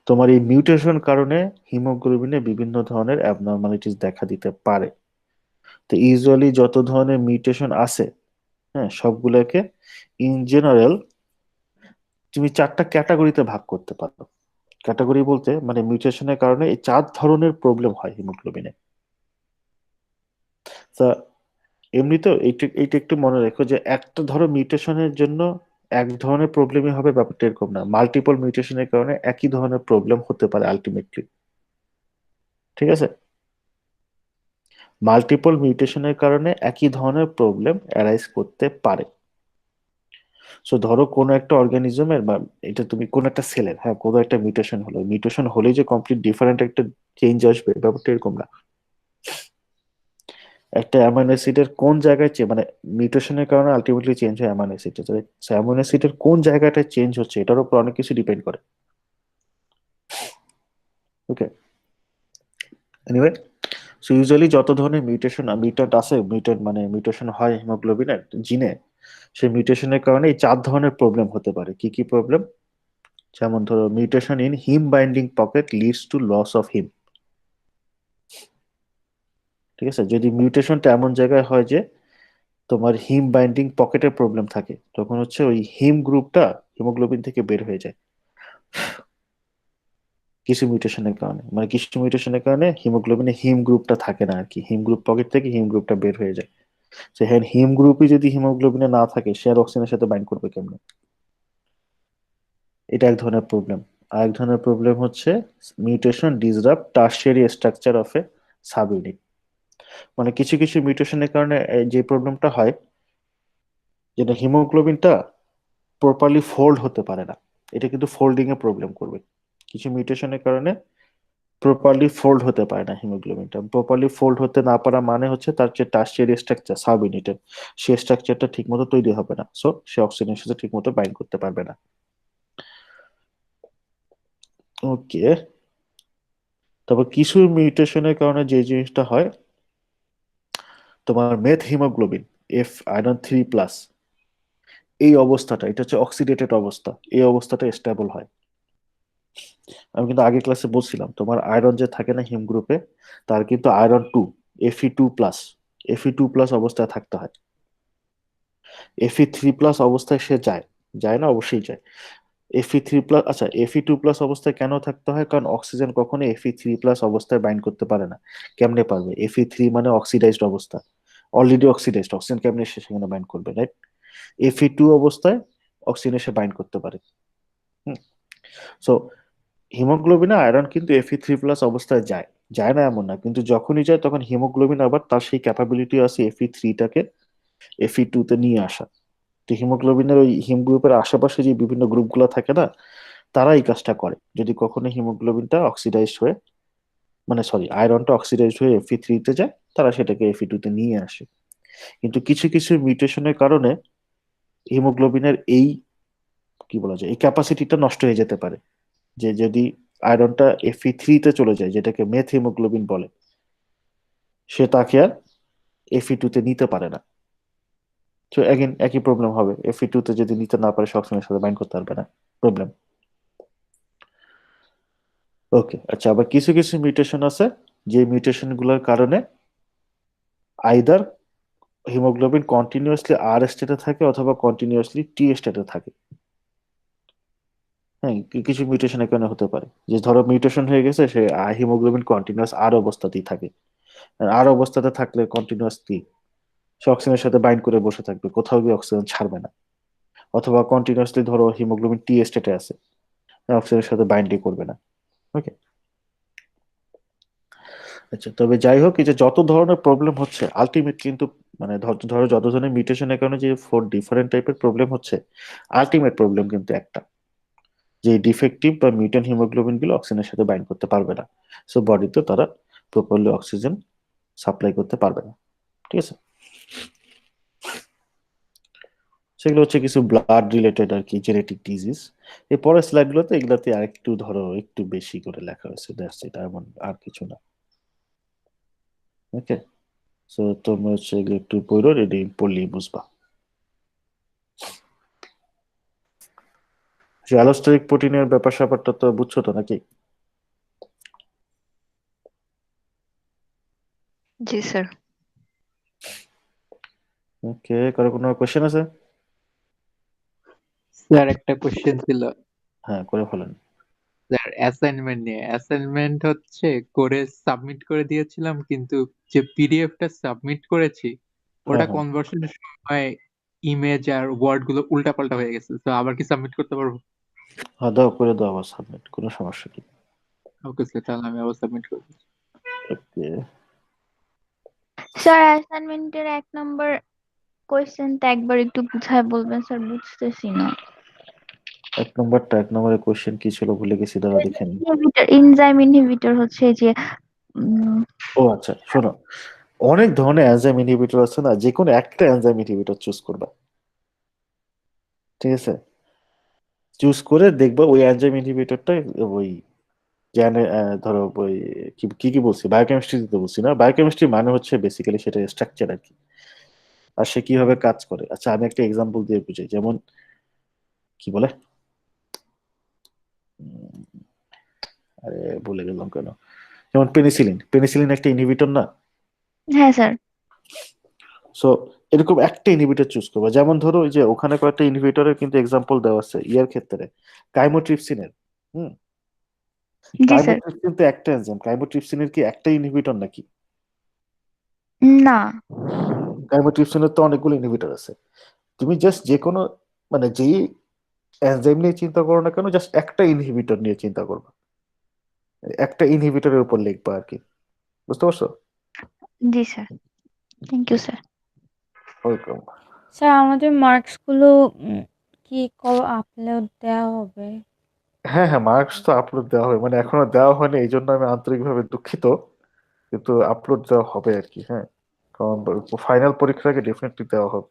তোমার এই মিউটেশন কারণে হিমোগ্লোবিনে বিভিন্ন ধরনের অ্যাবনর্মালিটিস দেখা দিতে পারে। তো ইউজুয়ালি যত ধরনের মিউটেশন আছে, হ্যাঁ, সবগুলোকে ইন জেনারেল তুমি 4টা ক্যাটাগরিতে ভাগ করতে পারো। ক্যাটাগরি বলতে মানে মিউটেশনের কারণে এই 4 ধরনের প্রবলেম হয় হিমোগ্লোবিনে। তা এমনিতেও এইটা এইটা একটু মনে রেখো যে একটা ধরো মিউটেশনের জন্য এক ধরনের প্রবলেমই হবে, ব্যাপারটা এরকম না। মাল্টিপল মিউটেশনের কারণে একই ধরনের প্রবলেম হতে পারে আলটিমেটলি। ঠিক আছে? মাল্টিপল মিউটেশনের কারণে একই ধরনের প্রবলেম অ্যারাইজ করতে পারে। সো ধরো কোনো একটা অর্গানিজমের বা এটা তুমি কোন একটা সেলের, হ্যাঁ, কোনো একটা মিউটেশন হলো, মিউটেশন হলেই যে কমপ্লিট ডিফারেন্ট একটা চেঞ্জ আসবে, ব্যাপারটা এরকম না। একটা অ্যামাইনো অ্যাসিডের কোন জায়গায় মানে মিউটেশনের কারণে আলটিমেটলি চেঞ্জ হয় অ্যামাইনো অ্যাসিড, অ্যামাইনো অ্যাসিডের কোন জায়গাটায় চেঞ্জ হচ্ছে এটার উপর অনেক কিছু ডিপেন্ড করে। ওকে, এনিওয়ে, সো ইউজুয়ালি যত ধরনের মিউটেন্ট আছে, মানে মিউটেশন হয় হিমোগ্লোবিনের জিনে, সেই মিউটেশনের কারণে এই 4 ধরনের প্রবলেম হতে পারে। কি কি প্রবলেম? যেমন ধরো mutation in haem binding pocket leads to loss of haem. ঠিক আছে? যদি মিউটেশনটা এমন জায়গায় হয় যে তোমার হিম বাইন্ডিং পকেটের প্রবলেম থাকে, তখন হচ্ছে ওই হিম গ্রুপটা হিমোগ্লোবিন থেকে বের হয়ে যায় কিছু মিউটেশনের কারণে। মানে কিছু মিউটেশনের কারণে হিমোগ্লোবিনে হিম গ্রুপটা থাকে না আর কি, হিম গ্রুপ পকেট থেকে হিম গ্রুপটা বের হয়ে যায়। সে হ্যাঁ, হিম গ্রুপই যদি হিমোগ্লোবিনে না থাকে, সে আর অক্সিজেনের সাথে বাইন্ড করবে কেমনে? এটা এক ধরনের প্রবলেম। আর এক ধরনের প্রবলেম হচ্ছে mutation disrupt tertiary structure of a sub unit. মানে কিছু কিছু মিউটেশনের কারণে যে প্রবলেমটা হয়, যেটা হিমোগ্লোবিনটা প্রপারলি ফোল্ড হতে পারে না, এটা কিন্তু ফোল্ডিং এ প্রবলেম করবে। কিছু মিউটেশনের কারণে প্রপারলি ফোল্ড হতে পারে না হিমোগ্লোবিনটা। প্রপারলি ফোল্ড হতে না পারা মানে হচ্ছে তার যে টারশিয়ারি স্ট্রাকচার সাব ইউনিটের, সেই স্ট্রাকচারটা ঠিক মতো তৈরি হবে না, সো সে অক্সিজেনের সাথে ঠিক মতো বাইন্ড করতে পারবে না। ওকে, তবে কিছু মিউটেশনের কারণে যে জিনিসটা হয়, তোমার মেথ হিমোগ্লোবিন এফ আয়রন 3+, এই অবস্থাটা, এটা হচ্ছে অক্সিডেটেড অবস্থা, এই অবস্থাটা স্টেবল হয়। আমি কিন্তু আগে ক্লাসে বলছিলাম তোমার আয়রন যে থাকে না হিম গ্রুপে, তার কিন্তু আয়রন 2 Fe2+, Fe2+ অবস্থায় থাকতে হয়। Fe3+ অবস্থায় সে যায়, যায় না? অবশ্যই যায়। Fe3+, আচ্ছা, Fe2+ অবস্থায় কেন থাকতে হয়? কারণ অক্সিজেন কখনো Fe3+ অবস্থায় বাইন্ড করতে পারে না। কেমনে পারবে? Fe3 মানে অক্সিডাইজড অবস্থা, অলরেডি অক্সিডাইজড, অক্সিজেন কেমনে সে সেখানে বাইন্ড করবে, রাইট? Fe2 অবস্থায় অক্সিজেন এসে বাইন্ড করতে পারে। সো হিমোগ্লোবিনে আয়রন কিন্তু Fe3+ অবস্থায় যায়, যায় না এমন না, কিন্তু যখনই যায় তখন হিমোগ্লোবিন আবার তার সেই ক্যাপাবিলিটি আছে Fe3টাকে Fe2 তে নিয়ে আসা। তো হিমোগ্লোবিনের ওই হিম গ্রুপের আশেপাশে যে বিভিন্ন গ্রুপগুলো থাকে না, তারা এই কাজটা করে। যদি কখনো হিমোগ্লোবিনটা অক্সিডাইজ হয়ে, মানে সরি, আয়রনটা অক্সিডাইজ হয়ে Fe3 তে যায়, তারা সেটাকে Fe2 তে নিয়ে আসে। কিন্তু কিছু কিছু মিউটেশনের কারণে হিমোগ্লোবিনের এই কি বলা যায়, এই ক্যাপাসিটিটা নষ্ট হয়ে যেতে পারে। যে যদি আয়রনটা Fe3 তে চলে যায়, যেটাকে মেথ হিমোগ্লোবিন বলে, সে তাকে আর Fe2 তে নিতে পারে না। তো এগেন একই প্রবলেম হবে, Fe2 তে যদি নিতে না পারে, সবসময় সাথে বাইন্ড করতে পারবে না, প্রবলেম। ওকে, আচ্ছা, আবার কিছু কিছু মিউটেশন আছে যে মিউটেশন গুলোর কারণে আইদার হিমোগ্লোবিন কন্টিনিউয়াসলি আর স্টেটে থাকে অথবা কন্টিনিউয়াসলি টি স্টেটে থাকে। হ্যাঁ, কিছু মিউটেশনের কারণে হতে পারে যে ধরো মিউটেশন হয়ে গেছে, সে হিমোগ্লোবিন কন্টিনিউয়াস আর অবস্থাতেই থাকে। আর অবস্থাতে থাকলে কন্টিনিউয়াসলি সে অক্সিজেনের সাথে বাইন্ড করে বসে থাকবে, কোথাও গিয়ে অক্সিজেন ছাড়বে না। অথবা কন্টিনিউয়াসলি ধরো হিমোগ্লোবিন টি স্টেটে আছে, অক্সিজেনের সাথে বাইন্ডই করবে না। ওকে, আচ্ছা, তবে যাই হোক, এই যে যত ধরনের প্রবলেম হচ্ছে আলটিমেট কিন্তু, মানে ধরো ধরো যত ধরনের মিউটেশনের কারণে যে 4 ডিফারেন্ট টাইপের প্রবলেম হচ্ছে, আলটিমেট প্রবলেম কিন্তু একটা, যে ডিফেক্টিভ বা মিউটেন্ট হিমোগ্লোবিন গুলো অক্সিজেনের সাথে বাইন্ড করতে পারবে না, সো বডিতে তারা প্রপারলি অক্সিজেন সাপ্লাই করতে পারবে না। ঠিক আছে? সেগুলো হচ্ছে কিছু ব্লাড রিলেটেড আর কি, জেনেটিক ডিজিজ। এই পরের স্লাইড গুলোতে এগুলাতে আর একটু ধরো একটু বেশি করে লেখা হয়েছে, দ্যাটস ইট, এমন আর কিছু না। ওকে, সো তোমরা হচ্ছে এগুলো একটু পড়ো, রেডি পড়লেই বুঝবা। যে অ্যালোস্টেরিক প্রোটিনের ব্যাপার স্যাপারটা তো বুঝছো তো নাকি?
জি স্যার।
ওকে, কারো কোনো কোশ্চেন আছে?
স্যার একটা কোশ্চেন ছিল
হ্যাঁ, করে ফেলেন।
স্যার অ্যাসাইনমেন্ট নিয়ে। অ্যাসাইনমেন্ট হচ্ছে করে সাবমিট করে দিয়েছিলাম, কিন্তু যে পিডিএফটা সাবমিট করেছি
হ্যাঁ
ওটা
হ্যাঁ
কনভার্সনের সময় ইমেজ আর ওয়ার্ড গুলো উল্টাপাল্টা হয়ে গেছে, তো আবার কি সাবমিট করতে পারবো?
হ্যাঁ, দাও, করে দাও আবার সাবমিট, কোনো সমস্যা নেই।
ওকে স্যার, তাহলে আমি আবার সাবমিট করবো।
ওকে,
স্যার অ্যাসাইনমেন্টের 1 নম্বর কোয়েশ্চেনটা একবার একটু বুঝায় বলবেন স্যার, বুঝতেছি না।
1 নম্বরের কোশ্চেন কি ছিল ভুলে গেছি, দাঁড়া দেখে নিই।
এনজাইম ইনহিবিটর হচ্ছে যে উম,
ও আচ্ছা, শোনো, অনেক ধরনের এনজাইম ইনহিবিটর আছে না, যে কোনো একটা এনজাইম ইনহিবিটর চুজ করবা, ঠিক আছে? চুজ করে দেখবা ওই এনজাইম ইনহিবিটরটা ওই জানে, ধরো ওই কি কি কি বলছি, বায়োকেমিস্ট্রি দিতে বলছি না? বায়োকেমিস্ট্রি মানে হচ্ছে বেসিক্যালি সেটা স্ট্রাকচার আর কি, আর সে কিভাবে কাজ করে। আচ্ছা, আমি একটা এক্সাম্পল দিয়ে বুঝাই, যেমন কি বলে, উম, আরে বলে গেলাম কেন, যেমন পেনিসিলিন, পেনিসিলিন একটা ইনহিবিটর না?
হ্যাঁ স্যার।
সো এরকম একটা ইনহিবিটর চুজ করবো, যেমন ধরো ওই যে ওখানে কয়েকটা ইনহিবিটরের কিন্তু এক্সাম্পল দেওয়া আছে ইয়ার ক্ষেত্রে, কাইমোট্রিপসিনের। হুম,
জি স্যার।
কাইমোট্রিপসিন তো একটা এনজাইম, কাইমোট্রিপসিনের কি একটা ইনহিবিটর নাকি?
না।
কাইমোট্রিপসিনের তো অনেকগুলো ইনহিবিটর আছে। তুমি জাস্ট যে কোনো, মানে যেই এনজাইম নিয়ে চিন্তা করো না কেন, জাস্ট একটা ইনহিবিটর নিয়ে চিন্তা করবে, একটা ইনহিবিটরের উপর লিখবা আর কি, বুঝতে পারছো?
জি sir, thank you sir.
Welcome.
Sir আমাদের মার্কস গুলো কি আপলোড দেওয়া হবে?
হ্যাঁ হ্যাঁ, মার্কস তো আপলোড দেওয়া হবে, মানে এখনো দেওয়া হয়নি, এই জন্য আমি আন্তরিকভাবে দুঃখিত, কিন্তু আপলোড দেওয়া হবে আর কি। হ্যাঁ, কারণ ফাইনাল পরীক্ষার আগে ডেফিনেটলি দেওয়া হবে।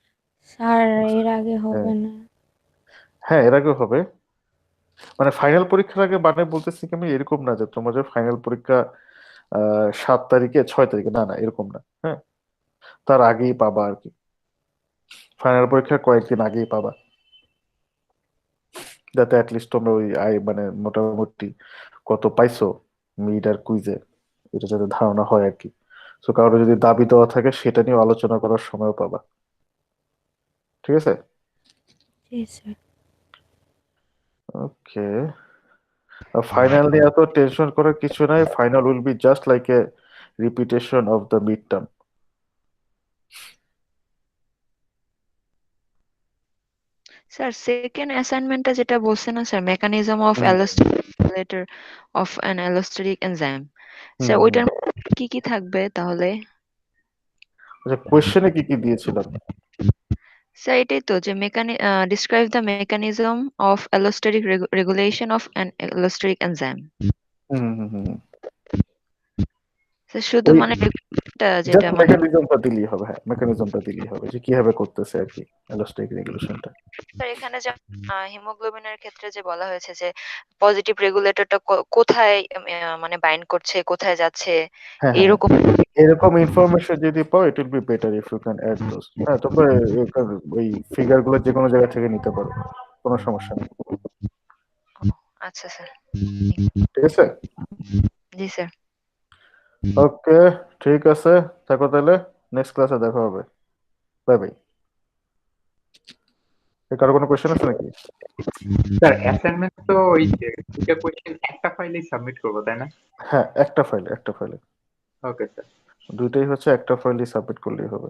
স্যার এর আগে হবে
হ্যাঁ
না?
হ্যাঁ, এর আগেও হবে, মানে ফাইনাল পরীক্ষার আগে, মানে বলতেছি কি আমি এরকম না যে তোমাদের ফাইনাল পরীক্ষা 7 তারিখে 6 তারিখে, না না এরকম না। হ্যাঁ, তার আগেই পাবা আর কি, ফাইনাল পরীক্ষার কয়েকদিন আগেই পাবা, যাতে অ্যাটলিস্ট তোমরা ওই মানে মোটামুটি কত পাইছো মিড আর কুইজে, এটা যাতে ধারণা হয় আর কি। তো কারোর যদি দাবি দেওয়া থাকে সেটা নিয়ে আলোচনা করার সময়ও পাবা, ঠিক আছে?
জি স্যার।
ওকে, ফাইনাল নিয়ে এত টেনশন করার কিছু নাই, final will be just like a repetition of the mid term.
Sir second অ্যাসাইনমেন্টটা যেটা বলছেন না sir, mechanism of allosterator of an allosteric enzyme, sir ওইটার মধ্যে কি কি থাকবে তাহলে?
আচ্ছা, কোয়েশ্চেনে কি কি দিয়েছিলাম?
স্যার এটাই তো, যে describe the mechanism of allosteric regulation of an allosteric enzyme.
Hmm hmm hmm hmm.
Sir শুধু
ওই
মানে যেটা
জাস্ট
মানে
মেকানিজমটা দিলেই হবে, হ্যাঁ মেকানিজমটা দিলেই হবে, যে কিভাবে করতেছে আর কি অ্যালোস্টেরিক রেগুলেশনটা।
স্যার এখানে যে হিমোগ্লোবিনের ক্ষেত্রে যে বলা হয়েছে যে পজিটিভ রেগুলেটরটা কোথায় মানে বাইন্ড করছে, কোথায় যাচ্ছে,
হ্যাঁ হ্যাঁ হ্যাঁ,
এরকম।
এরকম ইনফরমেশন যদি পাও it will be better if you can add those. হ্যাঁ, তারপরে ওই ফিগার গুলো যে কোনো জায়গা থেকে নিতে পারো, কোনো সমস্যা নেই,
আচ্ছা স্যার।
ঠিক আছে?
জি স্যার।
ওকে, ঠিক আছে, থাকো তাহলে, নেক্সট ক্লাসে দেখা হবে, বাই বাই। কারো কোনো কোয়েশ্চেন আছে নাকি?
স্যার অ্যাসাইনমেন্ট তো ওই যে দুটো কোশ্চেন একটা ফাইলেই সাবমিট করবো, তাই না?
হ্যাঁ, একটা ফাইলে,
ওকে স্যার।
দুইটাই হচ্ছে একটা ফাইলে সাবমিট করলেই হবে।